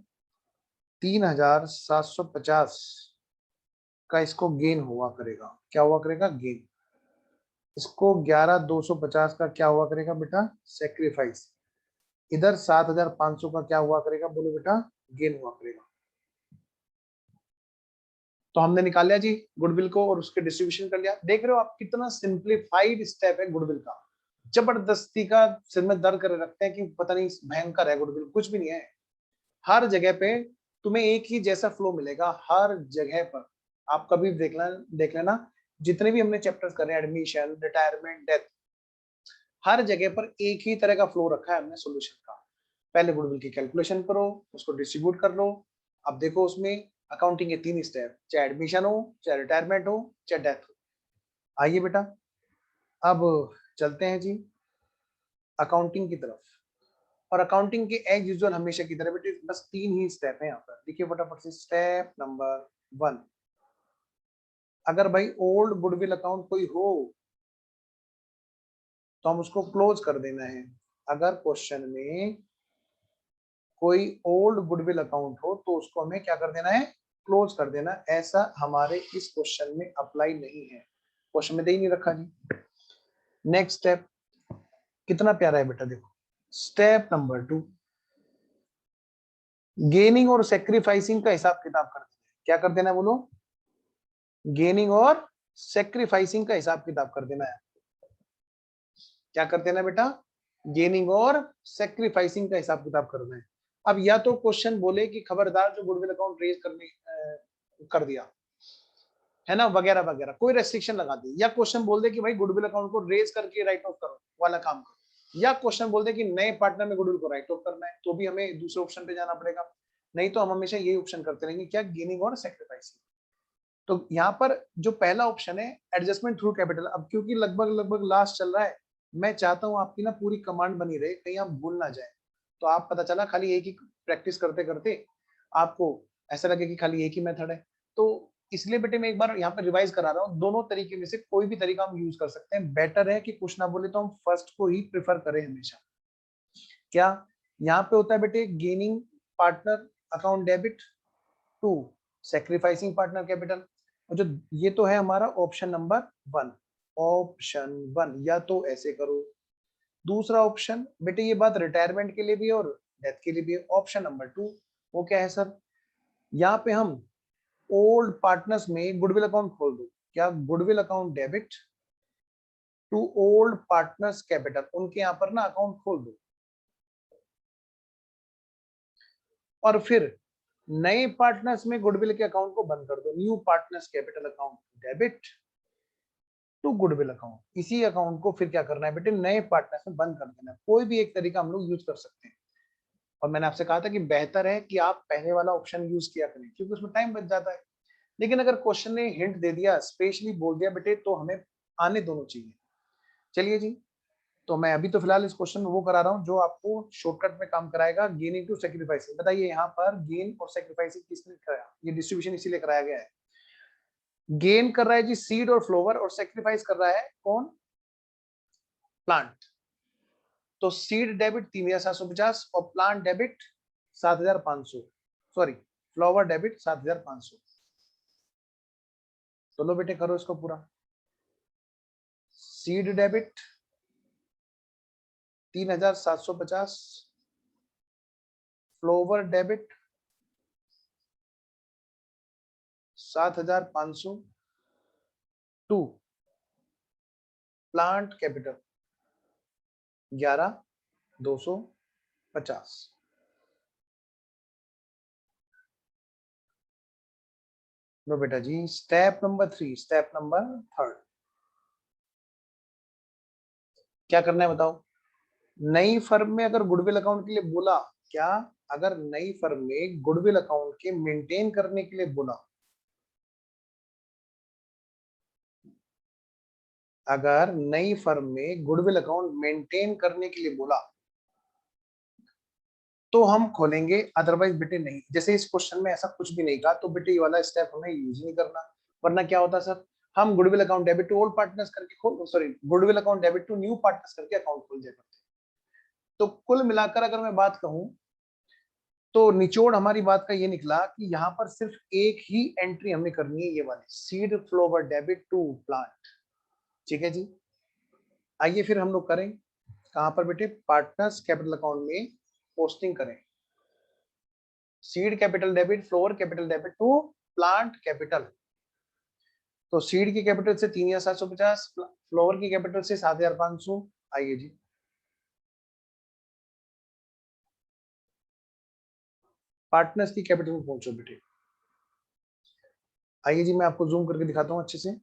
3,750 का इसको गेन हुआ करेगा। क्या हुआ करेगा, गेन। इसको 11,250 का क्या हुआ करेगा बेटा, सेक्रीफाइस। इधर 7,500 का क्या हुआ करेगा बोलो बेटा, गेन हुआ करेगा। तो हमने निकाल लिया जी गुडविल को और उसके डिस्ट्रीब्यूशन कर लिया। देख रहे हो आप कितना सिंप्लीफाइड स्टेप है गुडविल का। जबरदस्ती का सिर में दर्द कर रखते हैं कि पता नहीं भयंकर है गुडविल, कुछ भी नहीं है। हर जगह पे तुम्हें एक ही जैसा फ्लो मिलेगा, हर जगह पर। आप कभी देख लेना जितने भी हमने चैप्टर्स करे, एडमिशन, रिटायरमेंट, डेथ, हर जगह पर एक ही तरह का फ्लो रखा है हमने सॉल्यूशन का। पहले गुडविल की कैलकुलेशन करो, उसको डिस्ट्रीब्यूट कर लो। अब देखो उसमें अकाउंटिंग के 3 स्टेप, चाहे एडमिशन हो, चाहे रिटायरमेंट हो, चाहे डेथ हो। आइए बेटा अब चलते हैं जी अकाउंटिंग की तरफ। और अकाउंटिंग के एज यूजुअल हमेशा की तरह बेटे बस 3 ही स्टेप है यहाँ पर। देखिए फटाफट से स्टेप नंबर 1, अगर भाई ओल्ड गुडविल अकाउंट कोई हो तो हम उसको क्लोज कर देना है। अगर क्वेश्चन में कोई ओल्ड गुडविल अकाउंट हो तो उसको हमें क्या कर देना है, क्लोज कर देना। ऐसा हमारे इस क्वेश्चन में अप्लाई नहीं है, क्वेश्चन में दे ही नहीं रखा जी। नेक्स्ट स्टेप कितना प्यारा है बेटा, देखो स्टेप नंबर 2, गेनिंग और सेक्रीफाइसिंग का हिसाब किताब कर देना है। क्या कर देना है बोलो, गेनिंग और सेक्रीफाइसिंग का हिसाब किताब कर देना है। क्या कर देना बेटा, गेनिंग और सेक्रीफाइसिंग का हिसाब किताब करना है। अब या तो क्वेश्चन बोले कि खबरदार जो गुडविल अकाउंट रेज करने कर दिया है ना, वगैरह वगैरह, कोई रेस्ट्रिक्शन लगा दी, या क्वेश्चन बोल दे कि भाई गुडविल अकाउंट को रेज करके राइट ऑफ करो वाला काम करो, या क्वेश्चन बोल दे कि नए पार्टनर में गुडविल को राइट ऑफ करना है, तो भी हमें दूसरे ऑप्शन पे जाना पड़ेगा। नहीं तो हम हमेशा यही ऑप्शन करते रहेंगे, क्या, गेनिंग और सेक्रीफाइसिंग। तो यहाँ पर जो पहला ऑप्शन है एडजस्टमेंट थ्रू कैपिटल, अब क्योंकि लगभग लगभग लास्ट चल रहा है, मैं चाहता हूँ आपकी ना पूरी कमांड बनी रहे, कहीं आप भूल ना जाए। तो आप पता चला खाली एक ही प्रैक्टिस करते करते आपको ऐसा लगे कि खाली एक ही मेथड है। तो इसलिए बेटे मैं एक बार यहाँ पर रिवाइज करा रहा हूँ, दोनों तरीके में से कोई भी तरीका हम यूज कर सकते हैं। बेटर है कि कुछ ना बोले तो हम फर्स्ट को ही प्रेफर करें हमेशा। क्या यहाँ पे होता है बेटे, gaining partner account debit to sacrificing partner capital. और जो ये तो है हमारा ऑप्शन नंबर 1, ऑप्शन 1, या तो ऐसे करो। दूसरा ऑप्शन बेटे ये बात रिटायरमेंट के लिए भी है और डेथ के लिए भी है, ऑप्शन नंबर 2, वो क्या है सर, यहाँ पे हम ओल्ड पार्टनर्स में गुडविल अकाउंट खोल दो। क्या, goodwill account debit to old partners capital, उनके यहाँ पर ना अकाउंट खोल दो। और फिर नए पार्टनर्स में गुडविल के अकाउंट को बंद कर दो, new partners capital account debit to goodwill account. इसी अकाउंट को फिर क्या करना है बेटे, नए पार्टनर्स में बंद कर देना है। कोई भी एक तरीका हम लोग यूज कर सकते हैं। और मैंने आपसे कहा था कि बेहतर है कि आप पहले वाला ऑप्शन यूज किया करें, क्योंकि उसमें टाइम बच जाता है। लेकिन अगर क्वेश्चन ने हिंट दे दिया, स्पेशली बोल दिया बेटे, तो हमें आने दोनों चाहिए। चलिए जी, तो मैं अभी तो फिलहाल इस क्वेश्चन में वो करा रहा हूँ जो आपको शॉर्टकट में काम कराएगा, गेनिंग टू सेक्रीफाइसिंग। बताइए यहाँ पर गेन और सेक्रीफाइसिंग किसने कराया, ये डिस्ट्रीब्यूशन इसीलिए कराया गया है। गेन कर रहा है जी सीड और फ्लोवर, और सेक्रीफाइस कर रहा है कौन, प्लांट। तो सीड डेबिट 3750 और plant debit 7500, sorry flower debit 7500। तो लो बेटे करो इसको पूरा। Seed debit 3750, flower debit 7500 to plant capital 11250। लो बेटा जी स्टेप नंबर 3, स्टेप नंबर 3, क्या करना है बताओ। नई फर्म में अगर गुडविल अकाउंट के लिए बोला, क्या, अगर नई फर्म में गुडविल अकाउंट के मेंटेन करने के लिए बोला, अगर नई फर्म में गुडविल अकाउंट मेंटेन करने के लिए बोला तो हम खोलेंगे, अदरवाइज बेटे नहीं। जैसे इस क्वेश्चन में ऐसा कुछ भी नहीं कहा, तो बेटे ये वाला स्टेप हमें यूज नहीं करना। वरना क्या होता सर, हम goodwill account debit to old partners करके खोल, sorry goodwill account debit to new partners करके अकाउंट खोल दिया करते। तो कुल मिलाकर अगर मैं बात कहूं तो निचोड़ हमारी बात का ये निकला कि यहाँ पर सिर्फ एक ही एंट्री हमने करनी है, ये वाली seed flower debit to plant. ठीक है जी, आइए फिर हम लोग करें कहां पर बेटे, पार्टनर्स कैपिटल अकाउंट में पोस्टिंग करें। Seed capital debit floor capital debit to plant capital. तो सीड की कैपिटल से 3750, फ्लोर की कैपिटल से 7500। आइए जी, पार्टनर्स की कैपिटल में पहुंचो बेटे। आइए जी मैं आपको जूम करके दिखाता हूं अच्छे से।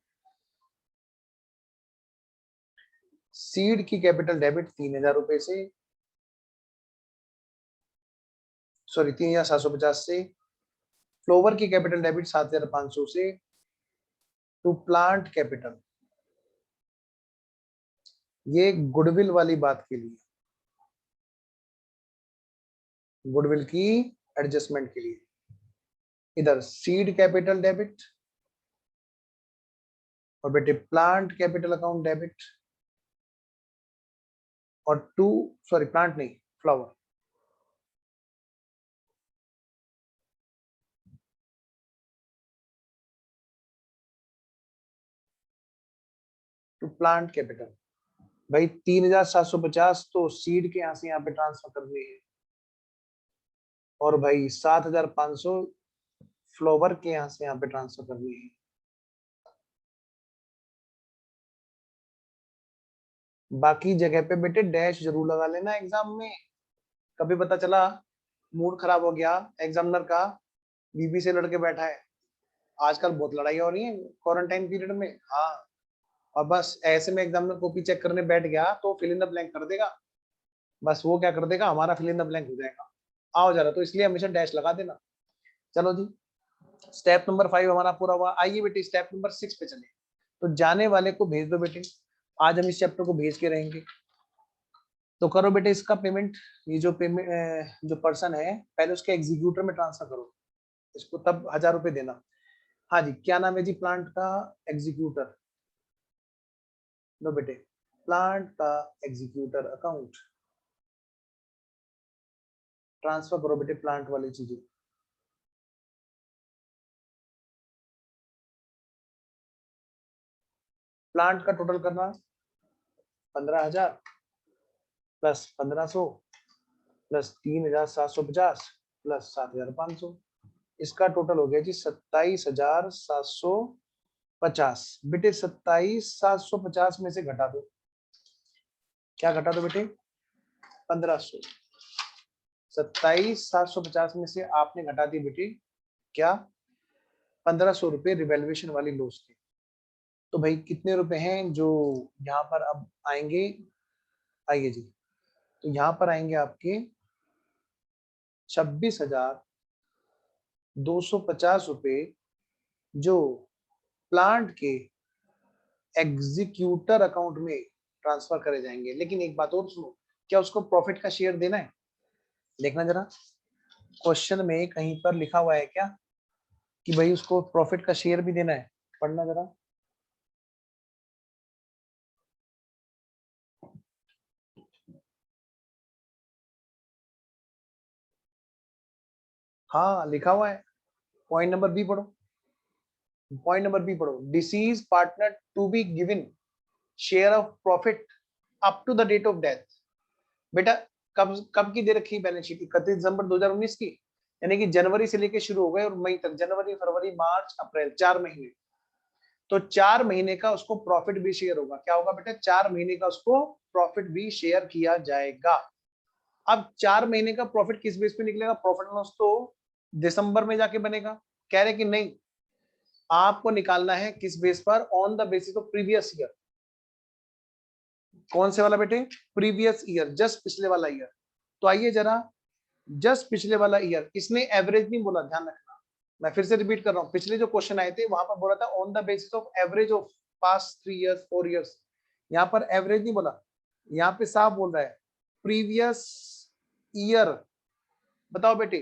सीड की कैपिटल डेबिट 3000 रुपए से, सॉरी 3750 से, फ्लोवर की कैपिटल डेबिट 7500 से, टू प्लांट कैपिटल, ये गुडविल वाली बात के लिए, गुडविल की एडजस्टमेंट के लिए। इधर सीड कैपिटल डेबिट और बेटे प्लांट कैपिटल अकाउंट डेबिट, और टू, सॉरी प्लांट नहीं, फ्लावर, टू प्लांट कैपिटल। भाई 3750 तो सीड के यहां से यहाँ पे ट्रांसफर करनी है, और भाई 7500 फ्लावर के यहां से यहाँ पे ट्रांसफर करनी है। बाकी जगह पे बेटे डैश जरूर लगा लेना एग्जाम में, कभी पता चला मूड खराब हो गया एग्जामिनर का, बीबी से लड़के बैठा है। आजकल बहुत लड़ाई हो रही है क्वारंटाइन पीरियड में। हाँ, और बस ऐसे में एग्जामिनर कॉपी चेक करने बैठ गया तो फिल इन द ब्लैंक कर देगा, बस वो क्या कर देगा, हमारा फिल इन द ब्लैंक हो जाएगा। आओ जरा, तो इसलिए हमेशा डैश लगा देना। चलो जी, स्टेप नंबर 5 हमारा पूरा हुआ। आइए बेटे स्टेप नंबर 6 पे चले। तो जाने वाले को भेज दो बेटे, आज हम इस चैप्टर को भेज के रहेंगे। तो करो बेटे इसका पेमेंट, ये जो पेमेंट जो पर्सन है पहले उसके एग्जीक्यूटर में ट्रांसफर करो, इसको तब 1000 रुपए देना। हाँ जी, क्या नाम है जी प्लांट का एग्जीक्यूटर? लो बेटे, प्लांट का एग्जीक्यूटर अकाउंट ट्रांसफर करो बेटे, प्लांट वाली चीजें। प्लांट का टोटल करना 15,000 प्लस 1500 प्लस 3750 प्लस 7500, इसका टोटल हो गया जी 27,750। बेटे 27,750 में से घटा दो, क्या घटा दो बेटे? 1500। 27,750 में से आपने घटा दी बेटे क्या? 1500 रुपए रिवेल्युएशन वाली लॉस के। तो भाई कितने रुपए हैं जो यहाँ पर अब आएंगे? आइए जी, तो यहाँ पर आएंगे आपके 26,250 रुपए जो प्लांट के एग्जीक्यूटर अकाउंट में ट्रांसफर करे जाएंगे। लेकिन एक बात और सुनो, क्या उसको प्रॉफिट का शेयर देना है? देखना जरा, क्वेश्चन में कहीं पर लिखा हुआ है क्या कि भाई उसको प्रॉफिट का शेयर भी देना है? पढ़ना जरा। हाँ लिखा हुआ है, पॉइंट नंबर बी पढ़ो, पॉइंट नंबर बी पढ़ो, deceased partner to be given share of profit up to the date of death. बेटा कब कब की दे रखी बैलेंस शीट? 31 दिसंबर 2019 की, यानी कि जनवरी से लेके शुरू हो गए और मई तक, जनवरी फरवरी मार्च अप्रैल 4 महीने। तो 4 महीने का उसको प्रॉफिट भी शेयर होगा। क्या होगा बेटा? 4 महीने का उसको प्रॉफिट भी शेयर किया जाएगा। अब 4 महीने का प्रॉफिट किस बेस पे निकलेगा? प्रॉफिट लॉस तो दिसंबर में जाके बनेगा। कह रहे कि नहीं, आपको निकालना है किस बेस पर? On the basis of previous year. कौन से वाला बेटे? प्रीवियस ईयर, जस्ट पिछले वाला ईयर। तो आइए जरा, जस्ट पिछले वाला ईयर, इसने एवरेज नहीं बोला, ध्यान रखना। मैं फिर से रिपीट कर रहा हूं, पिछले जो क्वेश्चन आए थे वहां पर बोला था on the basis of average of past 3 years 4 years. यहाँ पर एवरेज नहीं बोला, यहाँ पे साफ बोल रहा है प्रीवियस ईयर। बताओ बेटे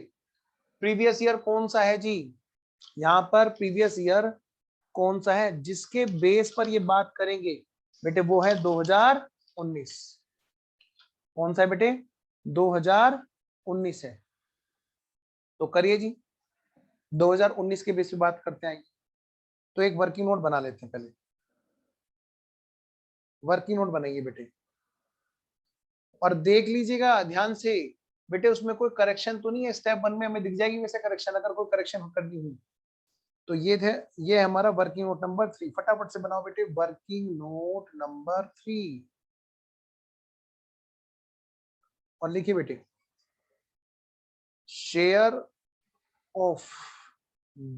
प्रीवियस ईयर कौन सा है जी? यहाँ पर प्रीवियस ईयर कौन सा है जिसके बेस पर ये बात करेंगे? बेटे वो है 2019। कौन सा है बेटे? 2019 है। तो करिए जी, 2019 के बेस पे बात करते हैं। तो एक वर्किंग नोट बना लेते हैं पहले, वर्किंग नोट बनाइए बेटे, और देख लीजिएगा ध्यान से बेटे, उसमें कोई करेक्शन तो नहीं है? स्टेप 1 में हमें दिख जाएगी वैसे करेक्शन, अगर कोई करेक्शन करनी हुई तो। ये थे, ये हमारा वर्किंग नोट नंबर 3। फटाफट से बनाओ बेटे वर्किंग नोट नंबर 3, और लिखिए बेटे share of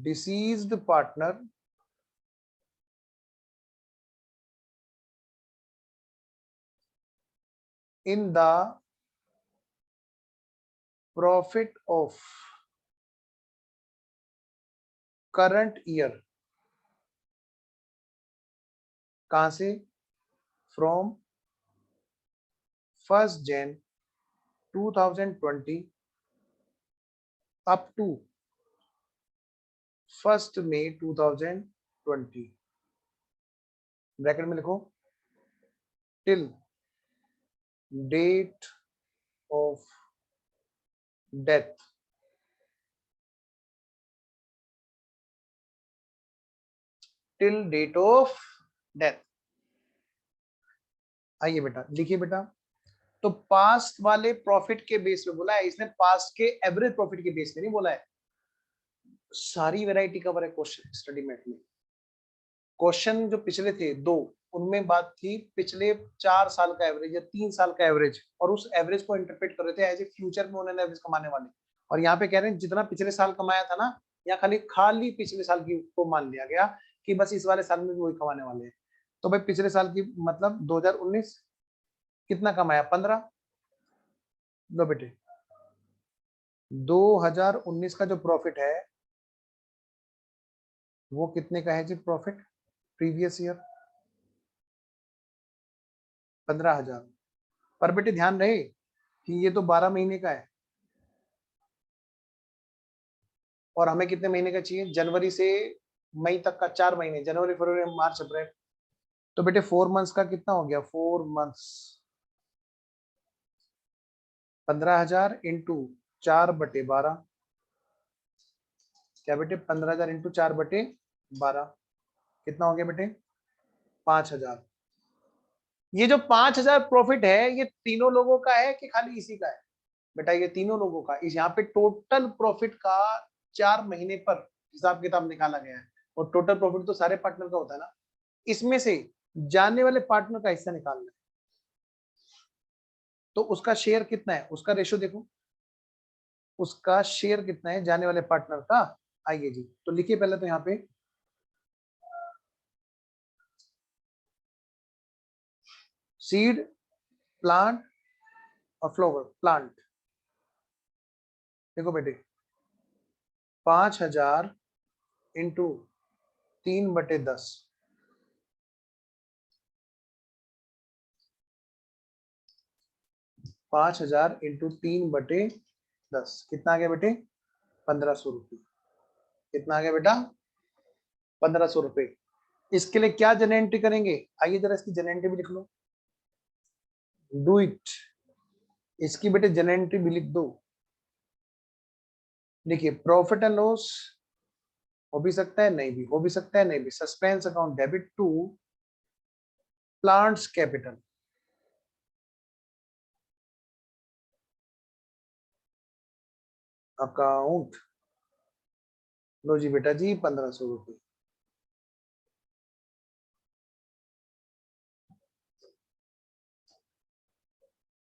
deceased partner in the profit of current year, कहां से, from 1 Jan 2020 up to 1 May 2020, bracket में लिखो, till date of death, till date of death. आइए बेटा लिखिए बेटा, तो पास्ट वाले प्रॉफिट के बेस पे बोला है इसने, पास्ट के एवरेज प्रॉफिट के बेस पे नहीं बोला है। सारी वैरायटी कवर है क्वेश्चन स्टडी मैथ में। क्वेश्चन जो पिछले थे दो, उनमें बात थी पिछले 4 साल का एवरेज या 3 साल का एवरेज, और उस एवरेज को इंटरप्रेट कर रहे थे एज ए फ्यूचर में उन्होंने एवरेज कमाने वाले। और यहाँ पे कह रहे हैं जितना पिछले साल कमाया था ना, या खाली खाली पिछले साल की को मान लिया गया कि बस इस वाले साल में भी वही कमाने वाले हैं। तो भाई पिछले साल की मतलब 2019 कितना कमाया, 15। लो बेटे 2019 का जो प्रॉफिट है वो कितने का है जी, प्रॉफिट प्रीवियस ईयर 15,000। पर बेटे ध्यान रहे कि ये तो 12 महीने का है, और हमें कितने महीने का चाहिए, जनवरी से मई तक का, 4 महीने, जनवरी फरवरी मार्च अप्रैल। तो बेटे 4 मंथ्स का कितना हो गया, 4 मंथ्स 15,000 इंटू 4/12, क्या बेटे 15,000 इंटू 4/12 कितना हो गया बेटे, 5,000। ये जो 5,000 प्रॉफिट है ये तीनों लोगों का है कि खाली इसी का है, बेटा ये तीनों लोगों का। इस यहाँ पे टोटल प्रॉफिट का 4 महीने पर हिसाब किताब निकाला गया है, और टोटल प्रॉफिट तो सारे पार्टनर का होता है ना, इसमें से जाने वाले पार्टनर का हिस्सा निकालना है। तो उसका शेयर कितना है, उसका रेशो देखो, उसका शेयर कितना है जाने वाले पार्टनर का। आइए जी, तो लिखिए पहले तो यहाँ पे सीड, प्लांट और फ्लावर प्लांट। देखो बेटे 5,000 इंटू 3/10, 5,000 इंटू 3/10 कितना आ गया बेटे, 1,500 रुपये। कितना आ गया बेटा, 1,500 रुपये। इसके लिए क्या जनरल एंट्री करेंगे, आइए जरा इसकी जनरल एंट्री भी लिख लो, डू इट। इसकी बेटे जनरल एंट्री भी लिख दो। देखिए प्रॉफिट एंड लॉस हो भी सकता है, नहीं भी हो भी सकता है, नहीं भी। Suspense account debit to plants capital, account, लो जी बेटा जी 1,500 रुपये।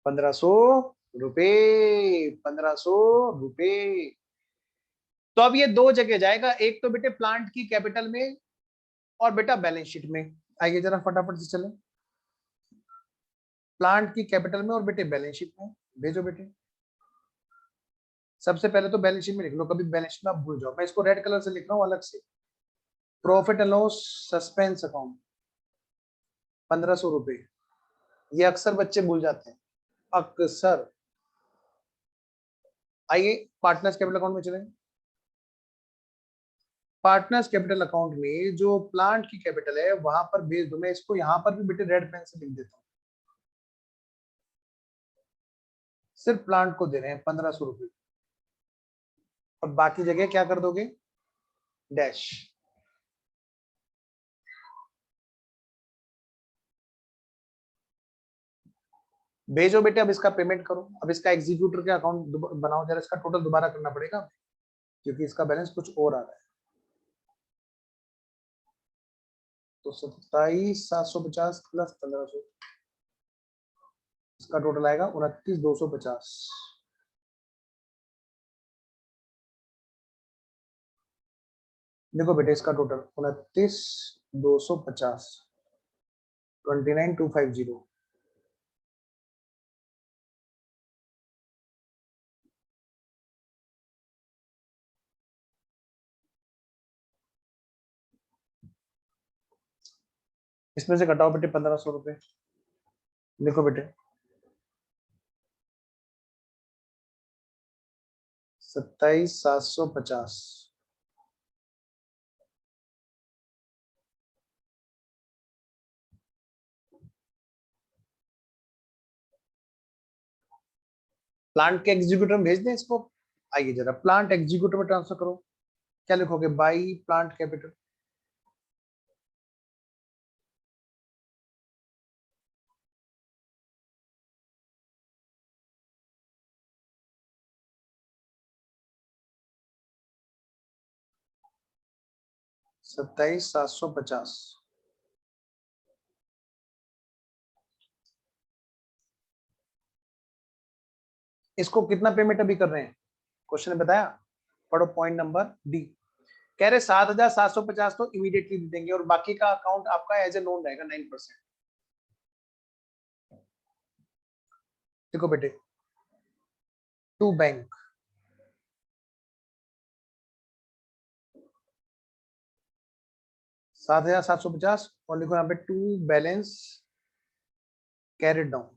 1,500 रुपये, 1,500 रुपये। तो अब ये दो जगह जाएगा, एक तो बेटे प्लांट की कैपिटल में और बेटा बैलेंस शीट में। आइए जरा फटाफट से चले, प्लांट की कैपिटल में और बेटे बैलेंस शीट में भेजो बेटे। सबसे पहले तो बैलेंस शीट में लिख लो, कभी बैलेंस शीट में आप भूल जाओ, मैं इसको रेड कलर से लिख रहा हूँ अलग से। Profit and loss suspense account 1,500 रुपये, ये अक्सर बच्चे भूल जाते हैं, अक्सर। आइए पार्टनर्स कैपिटल अकाउंट में चले। पार्टनर्स कैपिटल अकाउंट में जो प्लांट की कैपिटल है वहां पर भेज दो। मैं इसको यहाँ पर भी बेटे रेड पेन से लिख देता हूँ, सिर्फ प्लांट को दे रहे हैं 1,500 रुपये, और बाकी जगह क्या कर दोगे, डैश। भेजो बेटे, अब इसका पेमेंट करो। अब इसका एग्जीक्यूटर के अकाउंट बनाओ जरा, इसका टोटल दोबारा करना पड़ेगा क्योंकि इसका बैलेंस कुछ और आ रहा है। तो 27,750 प्लस 1,500, इसका टोटल आएगा 29,250। देखो बेटे इसका टोटल 29,250, 29,250। इसमें से घटाओ बेटे 1500 रुपए। लिखो बेटे 27,750। प्लांट के एग्जीक्यूटिव में भेज दें इसको। आइए जरा प्लांट एग्जीक्यूटिव में ट्रांसफर करो। क्या लिखोगे? By plant capital. $27,750। इसको कितना पेमेंट अभी कर रहे हैं? क्वेश्चन ने बताया। पढ़ो पॉइंट नंबर डी। कह रहे 7,750 तो इमीडिएटली दे देंगे और बाकी का अकाउंट आपका एज ए लोन रहेगा 9%। देखो बेटे टू बैंक, 7,750 और लिखो यहाँ पे टू बैलेंस कैरिड डाउन।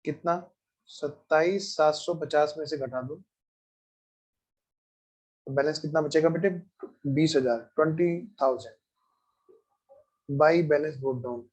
कितना? 27,750 में से घटा दो तो बैलेंस कितना बचेगा बेटे? 20,000, 20,000 बाई बैलेंस ब्रोट डाउन।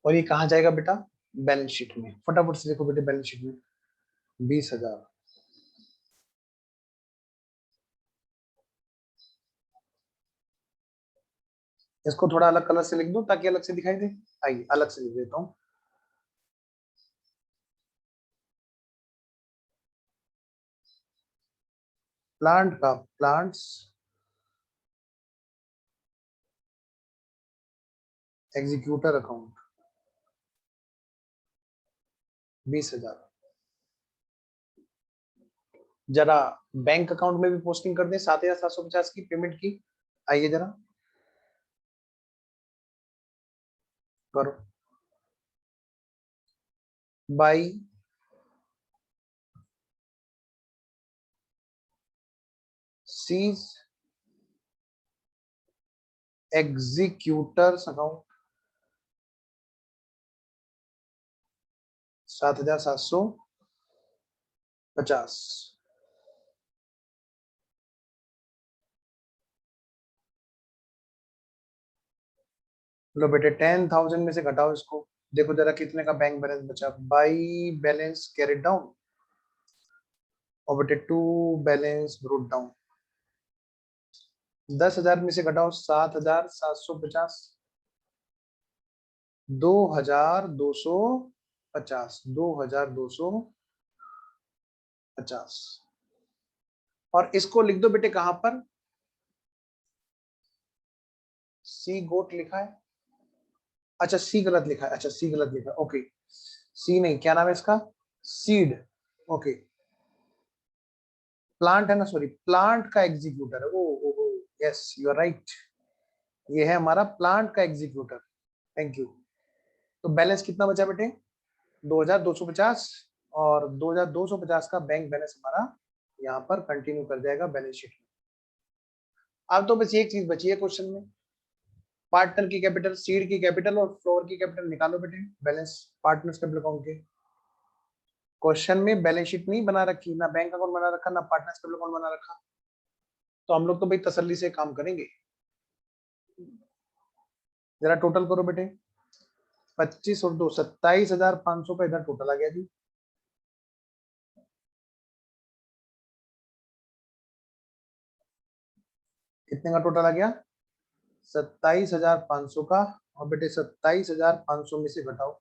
और ये कहाँ जाएगा बेटा? बैलेंस शीट में। फटाफट से देखो बेटे बैलेंस शीट में 20,000। इसको थोड़ा अलग कलर से लिख दो ताकि अलग से दिखाई दे। आइए अलग से लिख देता हूँ। प्लांट का प्लांट्स एग्जीक्यूटर अकाउंट 20,000। जरा बैंक अकाउंट में भी पोस्टिंग कर दें 7,750 की पेमेंट की। आइए जरा करो। बाई सीज एग्जीक्यूटर्स अकाउंट 7,750। लो बेटे 10,000 में से घटाओ इसको। देखो जरा कितने का बैंक बैलेंस बचा। बाई बैलेंस कैरिड डाउन और बेटे टू बैलेंस ब्रोट डाउन। 10,000 में से घटाओ 7,750। 2,250। 2,250 और इसको लिख दो बेटे कहां पर? सी गोट लिखा है। अच्छा सी गलत लिखा है। अच्छा सी गलत लिखा है। ओके सी नहीं, क्या नाम है इसका? सीड। ओके प्लांट है ना, सॉरी प्लांट का एग्जीक्यूटर है। Oh yes you are right. ये है हमारा प्लांट का एग्जीक्यूटर। Thank you. तो बैलेंस कितना बचा बेटे? 2,250 और 2,250 का बैंक बैलेंस हमारा यहाँ पर कंटिन्यू कर जाएगा बैलेंस शीट में। अब तो बस एक चीज बची है क्वेश्चन में। पार्टनर की कैपिटल, सीड की कैपिटल और फ्लोर की कैपिटल निकालो बेटे बैलेंस पार्टनर्स कैपिटल अकाउंट के। क्वेश्चन में बैलेंस शीट नहीं बना रखी, ना बैंक अकाउंट बना रखा, ना पार्टनर्स कैपिटल अकाउंट बना रखा। तो हम लोग तो भाई तसल्ली से काम करेंगे। जरा टोटल करो बेटे। 25 और 2 27,500 का इधर टोटल आ गया जी। कितने का टोटल आ गया? 27,500 का। और बेटे 27,500 में से घटाओ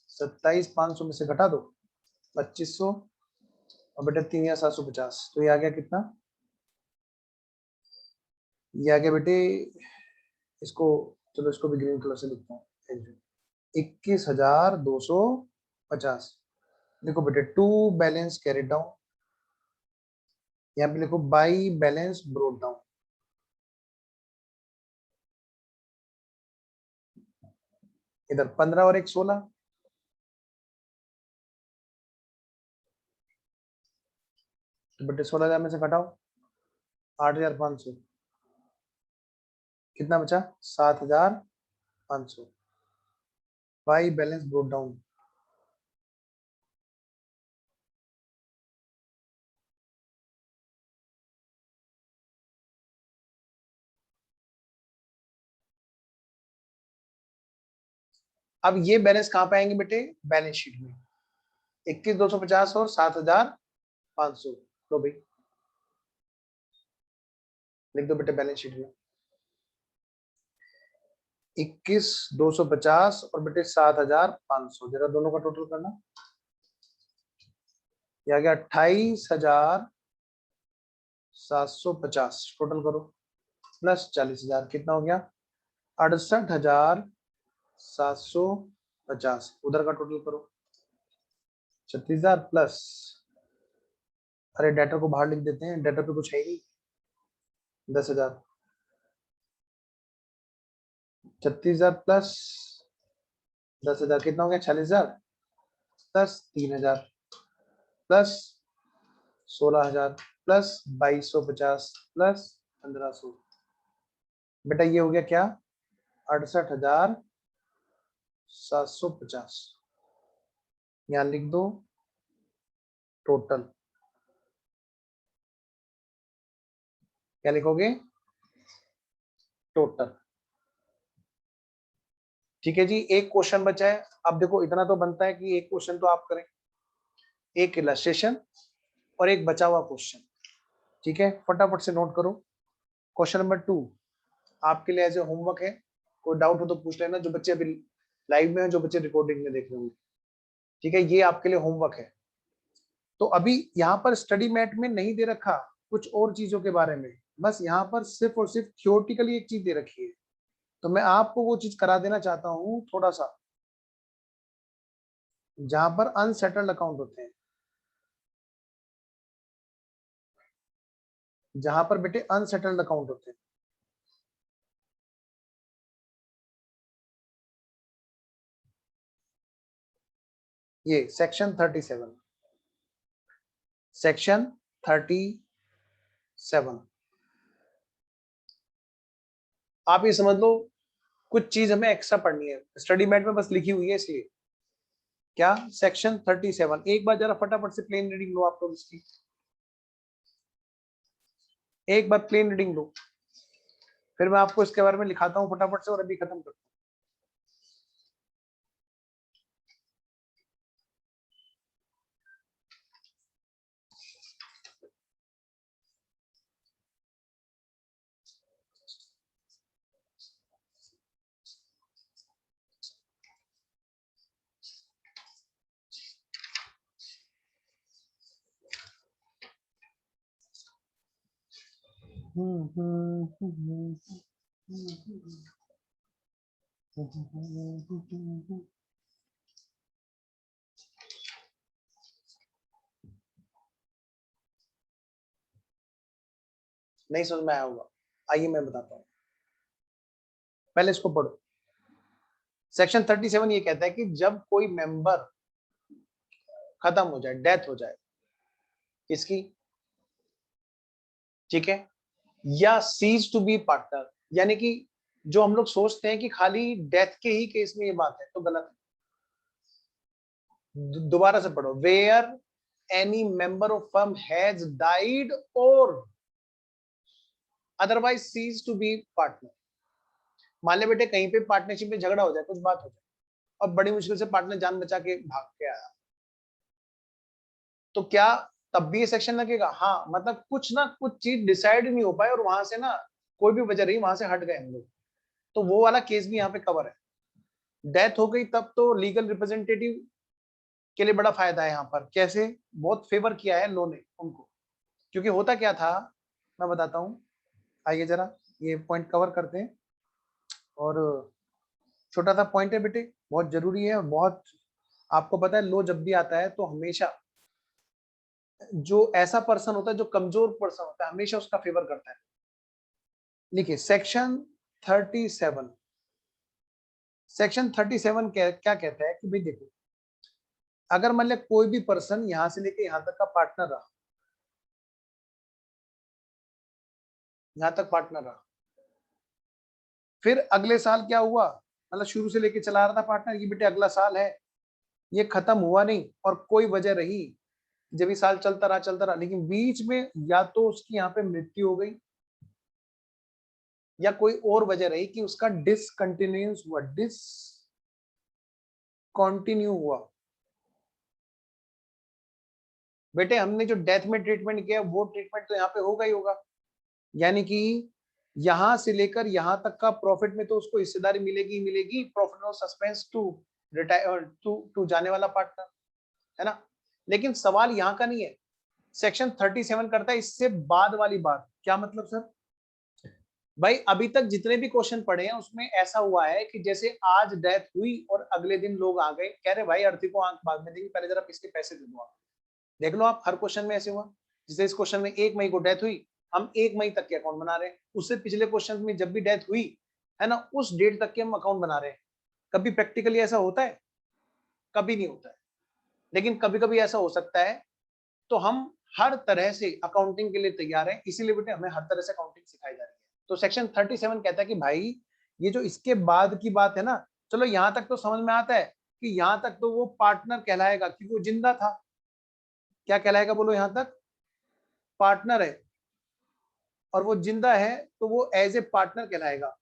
27,500 में से घटा दो 2,500 और बेटे 3,750। तो ये आ गया कितना? ये आ गया बेटे, इसको चलो इसको भी ग्रीन कलर से लिखता हूँ। 21,250। देखो बेटे, टू बैलेंस कैरिड डाउन, यहाँ पे लिखो बाई बैलेंस ब्रोड डाउन। इधर 15 और 1 16, तो बेटे 16,000 में से घटाओ 8,500, कितना बचा 7,500 बाई बैलेंस ब्रोड डाउन। अब ये बैलेंस कहां पे आएंगे बेटे, बैलेंस शीट में। 21,250 और 7,500, लो भाई लिख दो बेटे बैलेंस शीट में। 21,250 और बेटे 7,500, जरा दोनों का टोटल करना। ये आ गया 28,750, टोटल करो प्लस 40,000, कितना हो गया 68,750। उधर का टोटल करो 36,000 प्लस, अरे डेटर को बाहर लिख देते हैं, डेटर पे कुछ है ही नहीं, 10,000। 36,000 प्लस 10,000 कितना हो गया 46,000 प्लस 3,000 प्लस 16,000 प्लस 2,250 प्लस 1,500। बेटा ये हो गया क्या 68,750। यहां लिख दो टोटल, क्या लिखोगे टोटल। ठीक है जी, एक क्वेश्चन बचा है। अब देखो इतना तो बनता है कि एक क्वेश्चन तो आप करें, एक इलस्ट्रेशन और एक बचा हुआ क्वेश्चन। ठीक है, फटाफट से नोट करो। क्वेश्चन नंबर 2 आपके लिए एज ए होमवर्क है, कोई डाउट हो तो पूछ लेना, जो बच्चे अभी लाइव में हैं, जो बच्चे रिकॉर्डिंग में देख रहे होंगे। ठीक है, ये आपके लिए होमवर्क है। तो अभी यहाँ पर स्टडी मैट में नहीं दे रखा कुछ और चीजों के बारे में, बस यहाँ पर सिर्फ और सिर्फ थियोरेटिकली एक चीज दे रखी है, तो मैं आपको वो चीज करा देना चाहता हूँ थोड़ा सा, जहां पर अनसेटल्ड अकाउंट होते हैं, जहां पर बेटे अनसेटल्ड अकाउंट होते हैं। ये सेक्शन 37, सेक्शन 37 आप ये समझ लो, कुछ चीज हमें एक्स्ट्रा पढ़नी है, स्टडी मैट में बस लिखी हुई है इसलिए। क्या सेक्शन 37, एक बार जरा फटाफट से प्लेन रीडिंग लो आप लोग इसकी, एक बार प्लेन रीडिंग लो, फिर मैं आपको इसके बारे में लिखाता हूँ फटाफट से और अभी खत्म करता हूँ। नहीं समझ में आया होगा, आइए मैं बताता हूँ, पहले इसको पढ़ो। सेक्शन 37 ये कहता है कि जब कोई मेंबर खत्म हो जाए, डेथ हो जाए किसकी, ठीक है, या सीज टू बी पार्टनर, यानी कि जो हम लोग सोचते हैं कि खाली डेथ के ही केस में ये बात है, तो गलत है। दोबारा से पढ़ो, where any member of firm has died और otherwise cease to be partner. मान ले बेटे कहीं पे पार्टनरशिप में झगड़ा हो जाए, कुछ बात हो जाए और बड़ी मुश्किल से पार्टनर जान बचा के भाग के आया, तो क्या तब भी ये सेक्शन लगेगा? हाँ, मतलब कुछ ना कुछ चीज डिसाइड नहीं हो पाए और वहां से ना कोई भी वजह रही, वहां से हट गए हम लोग, तो वो वाला केस भी यहाँ पे कवर है। डेथ हो गई तब तो लीगल रिप्रेजेंटेटिव के लिए बड़ा फायदा है यहाँ पर, कैसे बहुत फेवर किया है लॉ ने उनको, क्योंकि होता क्या था मैं बताता हूँ, आइए जरा। ये पॉइंट कवर करते हैं। और छोटा सा पॉइंट है बेटे, बहुत जरूरी है और बहुत, आपको पता है लो जब भी आता है तो हमेशा जो ऐसा पर्सन होता है जो कमजोर पर्सन होता है हमेशा उसका फेवर करता है। देखिए सेक्शन 37, सेक्शन 37 क्या कहता है कि भाई देखो, अगर मान लिया कोई भी पर्सन यहां से लेके यहां तक का पार्टनर रहा, यहां तक पार्टनर रहा, फिर अगले साल क्या हुआ, मतलब शुरू से लेके चला रहा था पार्टनर, ये बेटे अगला साल है, ये खत्म हुआ नहीं और कोई वजह रही, जब ये साल चलता रहा लेकिन बीच में या तो उसकी यहाँ पे मृत्यु हो गई या कोई और वजह रही कि उसका डिसकंटिन्यूस हुआ, डिसकंटिन्यू हुआ। बेटे हमने जो डेथ में ट्रीटमेंट किया वो ट्रीटमेंट तो यहाँ पे होगा ही होगा, यानी कि यहां से लेकर यहां तक का प्रॉफिट में तो उसको हिस्सेदारी मिलेगी ही मिलेगी, प्रॉफिट और सस्पेंस टू रिटायर टू जाने वाला पार्टनर, है ना। लेकिन सवाल यहाँ का नहीं है, सेक्शन 37 करता है इससे बाद वाली बात। क्या मतलब सर? भाई अभी तक जितने भी क्वेश्चन पढ़े हैं उसमें ऐसा हुआ है कि जैसे आज डेथ हुई और अगले दिन लोग आ गए कह रहे भाई अर्थी को आंख बाद में देंगे, पहले जरा इसके पैसे दे दो आप। देख लो आप, हर क्वेश्चन में ऐसे हुआ। जैसे इस क्वेश्चन में 1 मई को डेथ हुई, हम 1 मई तक के अकाउंट बना रहे हैं। उससे पिछले क्वेश्चन में जब भी डेथ हुई है ना, उस डेट तक के हम अकाउंट बना रहे हैं। कभी प्रैक्टिकली ऐसा होता है? कभी नहीं होता है, लेकिन कभी कभी ऐसा हो सकता है। तो हम हर तरह से अकाउंटिंग के लिए तैयार हैं, इसीलिए बेटे हमें हर तरह से अकाउंटिंग सिखाई जा रही है। तो सेक्शन 37 कहता है कि भाई ये जो इसके बाद की बात है ना, चलो यहां तक तो समझ में आता है कि यहां तक तो वो पार्टनर कहलाएगा क्योंकि वो जिंदा था। क्या कहलाएगा बोलो? यहां तक पार्टनर है और वो जिंदा है तो वो एज ए पार्टनर कहलाएगा।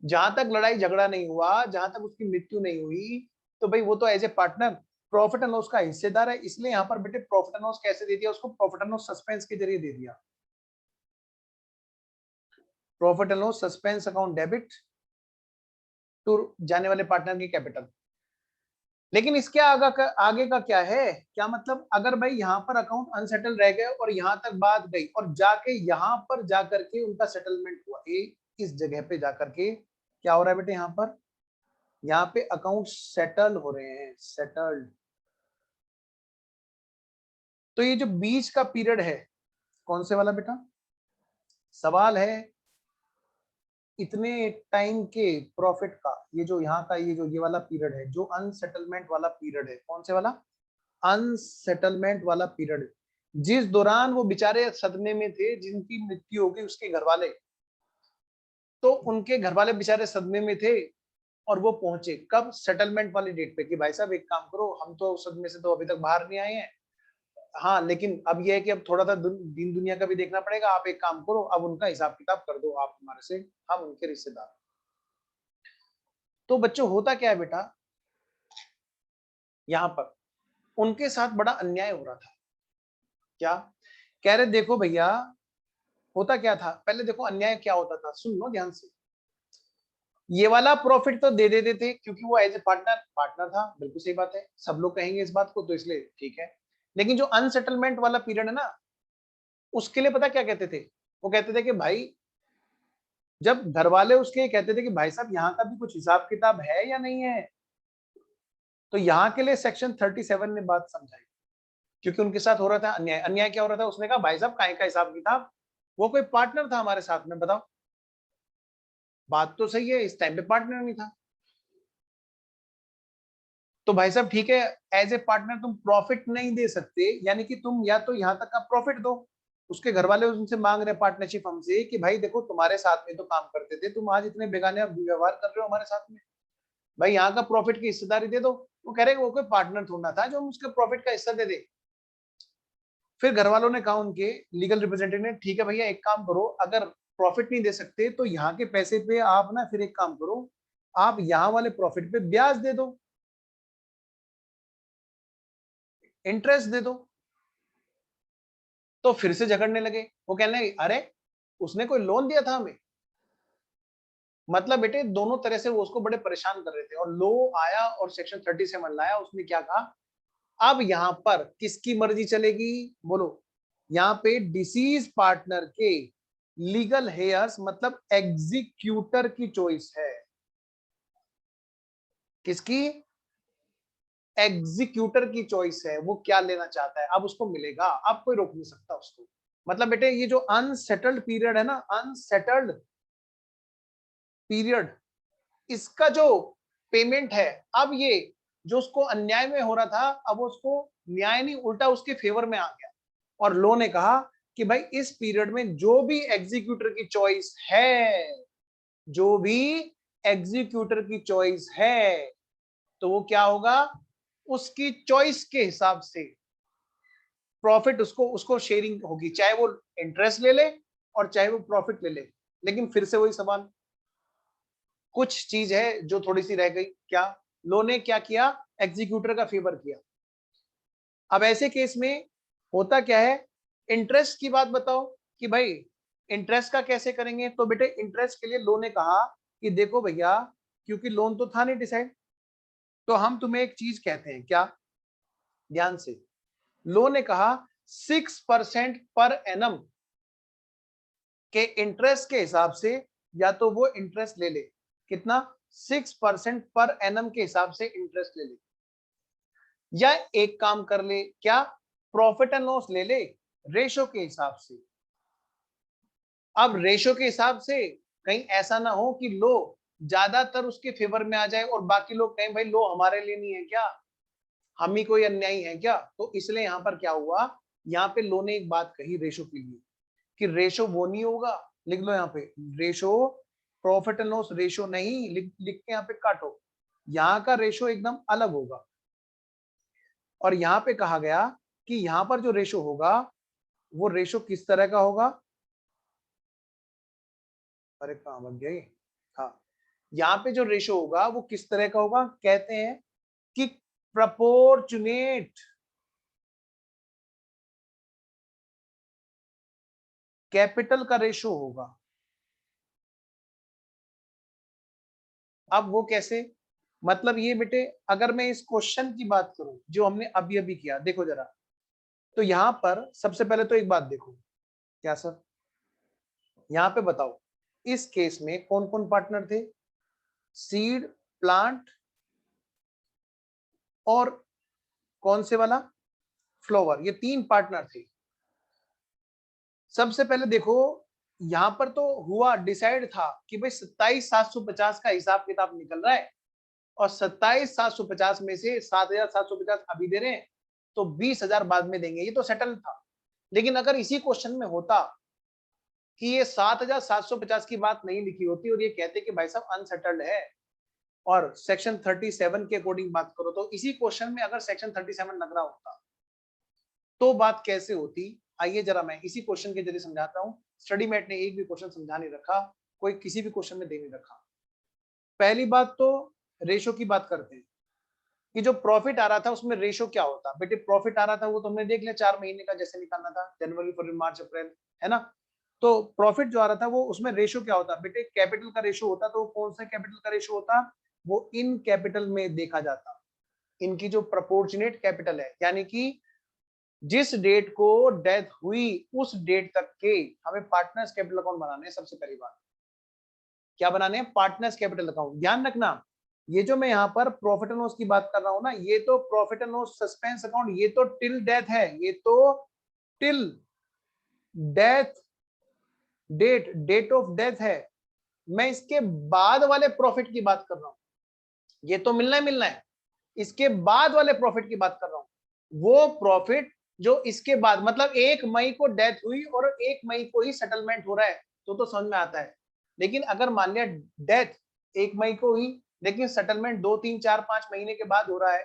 जहां तक लड़ाई झगड़ा नहीं हुआ, जहां तक उसकी मृत्यु नहीं हुई, तो भाई वो तो as a partner profit and loss का हिस्सेदार है। इसलिए यहाँ पर बेटे प्रॉफिट एंड लॉस कैसे दे दिया उसको? प्रॉफिट एंड लॉस सस्पेंस के जरिए दे दिया। Profit and loss suspense account debit to जाने वाले पार्टनर की कैपिटल। लेकिन इसके आगे का क्या है? क्या मतलब? अगर भाई यहाँ पर अकाउंट अनसेटल रह गए और यहाँ तक बात गई और जाके यहाँ पर जाकर के उनका सेटलमेंट हुआ, इस जगह पे जाकर के क्या हो रहा है बेटे? यहाँ पर, यहाँ पे अकाउंट सेटल हो रहे हैं, सेटल्ड। तो ये जो बीच का पीरियड है कौन से वाला बेटा? सवाल है इतने टाइम के प्रॉफिट का, ये जो यहाँ का ये वाला पीरियड है, जो अनसेटलमेंट वाला पीरियड है, कौन से वाला? अनसेटलमेंट वाला पीरियड, जिस दौरान वो बेचारे सदमे में थे, जिनकी मृत्यु हो गई उसके घर वाले, तो उनके घर वाले बेचारे सदमे में थे और वो पहुंचे कब? सेटलमेंट वाली डेट पे कि भाई साहब एक काम करो, हम तो सदमे से तो अभी तक बाहर नहीं आए हैं, हाँ लेकिन अब ये है कि अब थोड़ा सा दीन दुनिया का भी देखना पड़ेगा, आप एक काम करो अब उनका हिसाब किताब कर दो आप हमारे से, हम उनके रिश्तेदार। तो बच्चों होता क्या है बेटा, यहाँ पर उनके साथ बड़ा अन्याय हो रहा था। क्या कह रहे? देखो भैया होता क्या था, पहले देखो अन्याय क्या होता था, सुन लो ध्यान से। ये वाला प्रॉफिट तो दे देते थे क्योंकि वो एज ए पार्टनर पार्टनर था, बिल्कुल सही बात है, सब लोग कहेंगे इस बात को, तो इसलिए ठीक है। लेकिन जो अनसेटलमेंट वाला पीरियड है ना, उसके लिए पता क्या कहते थे? वो कहते थे कि भाई, जब घर वाले उसके कहते थे कि भाई साहब यहाँ का भी कुछ हिसाब किताब है या नहीं है, तो यहाँ के लिए सेक्शन 37 ने बात समझाई, क्योंकि उनके साथ हो रहा था अन्याय। अन्याय क्या हो रहा था? उसने कहा भाई साहब काहे का हिसाब किताब, वो कोई पार्टनर था हमारे साथ में, बताओ। बात तो सही है, इस टाइम पे पार्टनर नहीं था, तो भाई साहब ठीक है, एज ए पार्टनर तुम प्रॉफिट नहीं दे सकते, यानी कि तुम या तो यहाँ तक का प्रॉफिट दो। उसके घर वाले उनसे मांग रहे पार्टनरशिप हमसे कि भाई देखो तुम्हारे साथ में तो काम करते थे, तुम आज इतने बेगाने व्यवहार कर रहे हो हमारे साथ में, भाई यहाँ का प्रॉफिट की हिस्सेदारी दे दो। वो कह रहे वो कोई पार्टनर थोड़ा था जो हम उसके प्रॉफिट का हिस्सा दे दे। फिर घर वालों ने कहा, उनके लीगल रिप्रेजेंटेटिव ने, ठीक है भैया एक काम करो, अगर प्रॉफिट नहीं दे सकते तो यहाँ के पैसे पे आप ना फिर एक काम करो, आप यहाँ वाले प्रॉफिट पे ब्याज दे दो, इंटरेस्ट दे दो। तो फिर से झगड़ने लगे, वो कहने लगे अरे उसने कोई लोन दिया था हमें, मतलब बेटे दोनों तरह से वो उसको बड़े परेशान कर रहे थे। और लो आया और सेक्शन 37 लाया, उसने क्या कहा, अब यहां पर किसकी मर्जी चलेगी बोलो? यहाँ पे डिसीज पार्टनर के लीगल हेयर्स मतलब एग्जीक्यूटर की चॉइस है। किसकी? एग्जीक्यूटर की चॉइस है, वो क्या लेना चाहता है, अब उसको मिलेगा, अब कोई रोक नहीं सकता उसको। मतलब बेटे ये जो अनसेटल्ड पीरियड है ना, अनसेटल्ड पीरियड, इसका जो पेमेंट है, अब ये जो उसको अन्याय में हो रहा था, अब उसको न्याय नहीं उल्टा उसके फेवर में आ गया। और लॉ ने कहा कि भाई इस पीरियड में जो भी एग्जीक्यूटर की चॉइस है, जो भी एग्जीक्यूटर की चॉइस है, तो वो क्या होगा, उसकी चॉइस के हिसाब से प्रॉफिट उसको उसको शेयरिंग होगी, चाहे वो इंटरेस्ट ले ले और चाहे वो प्रॉफिट ले ले। लेकिन फिर से वही सवाल, कुछ चीज है जो थोड़ी सी रह गई, क्या? लो ने क्या किया, एग्जीक्यूटर का फेवर किया। अब ऐसे केस में होता क्या है, इंटरेस्ट की बात बताओ कि भाई इंटरेस्ट का कैसे करेंगे। तो बेटे इंटरेस्ट के लिए लो ने कहा कि देखो भैया, क्योंकि लोन तो था नहीं डिसाइड, तो हम तुम्हें एक चीज कहते हैं, क्या? ध्यान से, लो ने कहा 6% पर एनम के इंटरेस्ट के हिसाब से या तो वो इंटरेस्ट ले ले, कितना? 6% पर एनम के हिसाब से इंटरेस्ट ले ले, या एक काम कर ले, क्या? प्रॉफिट एंड लॉस ले ले रेशो के हिसाब से। अब रेशो के हिसाब से कहीं ऐसा ना हो कि लो ज्यादातर उसके फेवर में आ जाए और बाकी लोग कहें भाई लो हमारे लिए नहीं है क्या, हम ही कोई अन्यायी है क्या। तो इसलिए यहां पर क्या हुआ, यहाँ पे लो ने एक बात कही रेशो के लिए कि रेशो वो नहीं होगा, लिख लो यहाँ पे ratio, profit and loss ratio नहीं, लिख के यहाँ पे काटो, यहाँ का रेशो एकदम अलग होगा। और यहाँ पे कहा गया कि यहाँ पर जो रेशो होगा वो रेशो किस तरह का होगा, अरे कहां बन गया ये, हाँ, यहाँ पे जो रेशो होगा वो किस तरह का होगा, कहते हैं कि प्रपोर्चुनेट कैपिटल का रेशो होगा। अब वो कैसे, मतलब ये बेटे अगर मैं इस क्वेश्चन की बात करूं जो हमने अभी अभी किया, देखो जरा, तो यहां पर सबसे पहले तो एक बात देखो, क्या सर, यहां पे बताओ इस केस में कौन कौन पार्टनर थे, सीड, प्लांट और कौन से वाला, फ्लावर, ये तीन पार्टनर थे। सबसे पहले देखो यहां पर तो हुआ डिसाइड था कि भाई 27,750 का हिसाब किताब निकल रहा है और 27,750 में से 7,750 अभी दे रहे हैं तो 20,000 बाद में देंगे, ये तो सेटल था। लेकिन अगर इसी क्वेश्चन में होता कि ये 7,750 की बात नहीं लिखी होती और ये कहते कि भाई साहब अनसेटल्ड है और सेक्शन 37 के अकॉर्डिंग बात करो, तो इसी क्वेश्चन में अगर सेक्शन 37 लग रहा होता तो बात कैसे होती, आइए जरा मैं इसी क्वेश्चन के जरिए समझाता हूं। स्टडी मैट ने एक भी क्वेश्चन समझा नहीं रखा, कोई किसी भी क्वेश्चन में दे नहीं रखा। पहली बात तो रेशो की बात करते हैं कि जो प्रॉफिट आ रहा था उसमें रेशो क्या होता। बेटे प्रॉफिट आ रहा था वो तो हमने देख लिया, 4 महीने का जैसे निकालना था, जनवरी, फरवरी, मार्च, अप्रैल, है ना। तो प्रॉफिट जो आ रहा था वो उसमें रेशो क्या होता बेटे, कैपिटल का रेशो होता। तो कौन सा कैपिटल का रेशो होता, वो इन कैपिटल में देखा जाता, इनकी जो प्रपोर्शनेट कैपिटल है, यानी कि जिस डेट को डेथ हुई उस डेट तक के हमें पार्टनर्स कैपिटल अकाउंट बनाने हैं। सबसे पहली बात क्या बनाने हैं, पार्टनर्स कैपिटल अकाउंट। ध्यान रखना ये जो मैं यहाँ पर प्रॉफिट एंड लॉस की बात कर रहा हूं ना, ये तो profit and loss suspense account, ये तो टिल डेथ है, ये तो till death, date of death है। मैं इसके बाद वाले प्रॉफिट की बात कर रहा हूं, ये तो मिलना ही मिलना है, इसके बाद वाले प्रॉफिट की बात कर रहा हूं। वो प्रॉफिट जो इसके बाद, मतलब 1 मई को डेथ हुई और 1 मई को ही सेटलमेंट हो रहा है तो समझ में आता है। लेकिन अगर मान लिया डेथ 1 मई को हुई लेकिन सेटलमेंट 2, 3, 4, 5 महीने के बाद हो रहा है,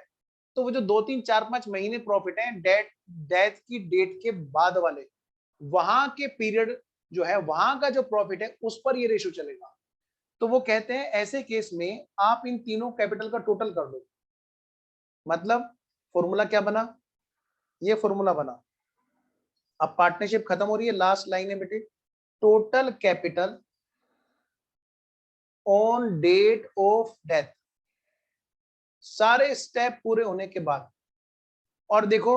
तो वो जो 2, 3, 4, 5 महीने प्रॉफिट है डेथ डेथ की डेट के बाद वाले, वहां के पीरियड जो है, वहां का जो प्रॉफिट है उस पर ये रेशो चलेगा। तो वो कहते हैं ऐसे केस में आप इन तीनों कैपिटल का टोटल कर दो। मतलब फॉर्मूला क्या बना, ये फॉर्मूला बना। अब पार्टनरशिप खत्म हो रही है, लास्ट लाइन है बेटे, total capital on date of death, सारे स्टेप पूरे होने के बाद। और देखो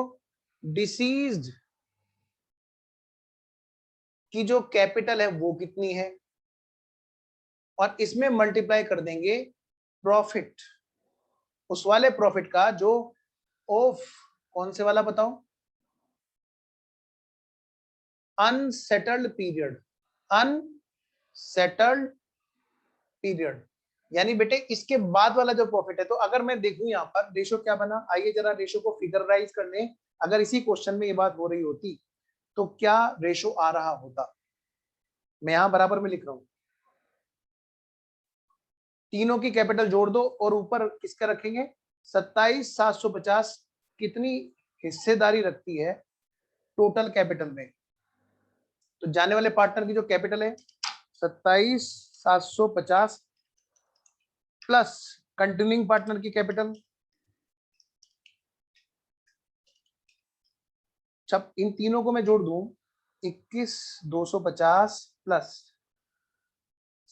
डिसीज्ड कि जो कैपिटल है वो कितनी है, और इसमें मल्टीप्लाई कर देंगे प्रॉफिट, उस वाले प्रॉफिट का जो ऑफ कौन से वाला बताओ, अनसेटल्ड पीरियड, अनसेटल्ड पीरियड, यानी बेटे इसके बाद वाला जो प्रॉफिट है। तो अगर मैं देखूं यहाँ पर रेशो क्या बना, आइए जरा रेशो को फिगराइज करने, अगर इसी क्वेश्चन में ये बात हो रही होती तो क्या रेशो आ रहा होता। मैं यहां बराबर में लिख रहा हूं, तीनों की कैपिटल जोड़ दो और ऊपर किसका रखेंगे, 27,750 कितनी हिस्सेदारी रखती है टोटल कैपिटल में। तो जाने वाले पार्टनर की जो कैपिटल है 27,750 प्लस कंटिन्यूइंग पार्टनर की कैपिटल, जब इन तीनों को मैं जोड़ दूं 21,250 प्लस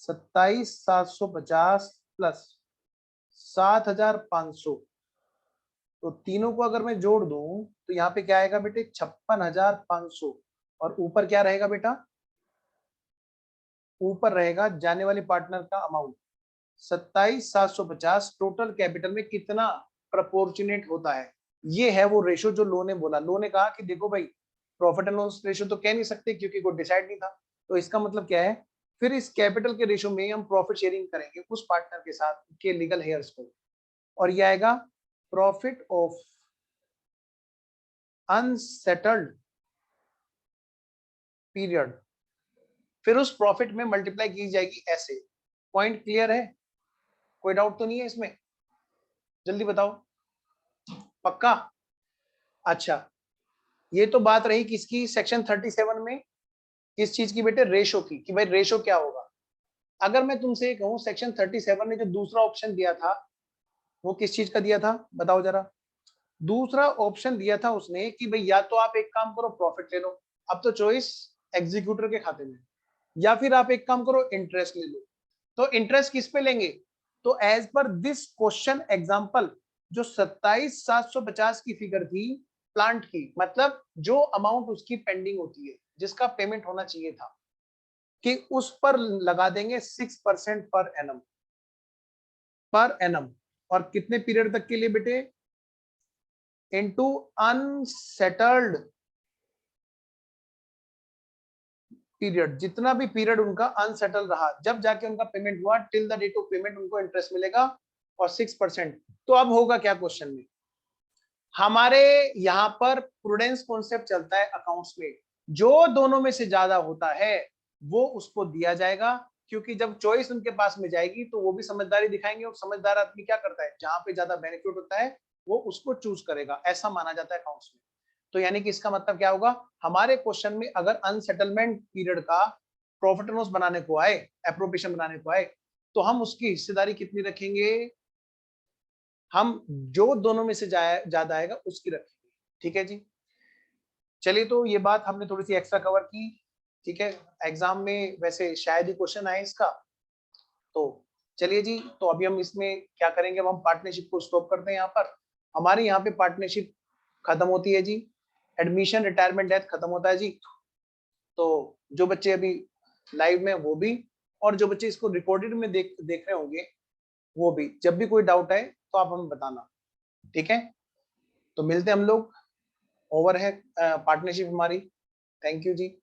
27,750 प्लस 7,500, तो तीनों को अगर मैं जोड़ दूं तो यहाँ पे क्या आएगा बेटे 56,500, और ऊपर क्या रहेगा बेटा, ऊपर रहेगा जाने वाले पार्टनर का अमाउंट 27,750 टोटल कैपिटल में कितना प्रपोर्शनेट होता है। ये है वो रेशो जो लो ने बोला। लो ने कहा कि देखो भाई प्रॉफिट एंड लॉस रेशो तो कह नहीं सकते क्योंकि कोई डिसाइड नहीं था, तो इसका मतलब क्या है, फिर इस कैपिटल के रेशो में हम प्रॉफिट शेयरिंग करेंगे उस पार्टनर के साथ के लीगल हेयर्स को, और ये आएगा प्रॉफिट ऑफ अनसेटल्ड पीरियड, फिर उस प्रॉफिट में मल्टीप्लाई की जाएगी ऐसे। पॉइंट क्लियर है, कोई डाउट तो नहीं है इसमें, जल्दी बताओ, पक्का। अच्छा, ये तो बात रही किसकी, सेक्शन 37 में किस चीज की बेटे, रेशो की, कि भाई रेशो क्या होगा। अगर मैं तुमसे कहूं सेक्शन 37 ने जो दूसरा ऑप्शन दिया था वो किस चीज का दिया था, बताओ जरा। दूसरा ऑप्शन दिया था उसने कि भाई या तो आप एक काम करो प्रॉफिट ले लो, अब तो चॉइस एग्जीक्यूटर के खाते में, या फिर आप एक काम करो इंटरेस्ट ले लो। तो इंटरेस्ट किस पे लेंगे, तो as per this question example जो 27,750 की फिगर थी प्लांट की, मतलब जो अमाउंट उसकी पेंडिंग होती है जिसका पेमेंट होना चाहिए था, कि उस पर लगा देंगे 6% पर एनम, पर एनम, और कितने पीरियड तक के लिए बेटे, इनटू अनसेटल्ड पीरियड, जितना भी पीरियड उनका अनसेटल रहा जब जाके उनका पेमेंट हुआ till the date of payment उनको इंटरेस्ट मिलेगा और 6%। तो अब होगा क्या क्वेश्चन में, हमारे यहाँ पर प्रूडेंस कॉन्सेप्ट चलता है अकाउंट्स में, जो दोनों में से ज्यादा होता है वो उसको दिया जाएगा, क्योंकि जब चॉइस उनके पास में जाएगी तो वो भी समझदारी दिखाएंगे, और समझदार आदमी क्या करता है, जहां पे ज्यादा बेनिफिट होता है वो उसको चूज करेगा, ऐसा माना जाता है अकाउंट्स में। तो यानी कि इसका मतलब क्या होगा, हमारे क्वेश्चन में अगर अनसेटलमेंट पीरियड का प्रॉफिट एंड लॉस बनाने को आए, एप्रोप्रिएशन बनाने को आए, तो हम उसकी हिस्सेदारी कितनी रखेंगे, हम जो दोनों में से ज्यादा आएगा उसकी रखेंगे। ठीक है जी, चलिए तो ये बात हमने थोड़ी सी एक्स्ट्रा कवर की। ठीक है, एग्जाम में वैसे शायद ही क्वेश्चन आए इसका, तो चलिए जी, तो अभी हम इसमें क्या करेंगे, अब हम पार्टनरशिप को स्टॉप करते हैं। यहाँ पर हमारे यहाँ पे पार्टनरशिप खत्म होती है जी, एडमिशन रिटायरमेंट डेथ खत्म होता है जी। तो जो बच्चे अभी लाइव में वो भी, और जो बच्चे इसको रिकॉर्डेड में देख रहे होंगे वो भी, जब भी कोई डाउट आए तो आप हमें बताना। ठीक है, तो मिलते हैं हम लोग, ओवर है पार्टनरशिप हमारी। Thank you ji.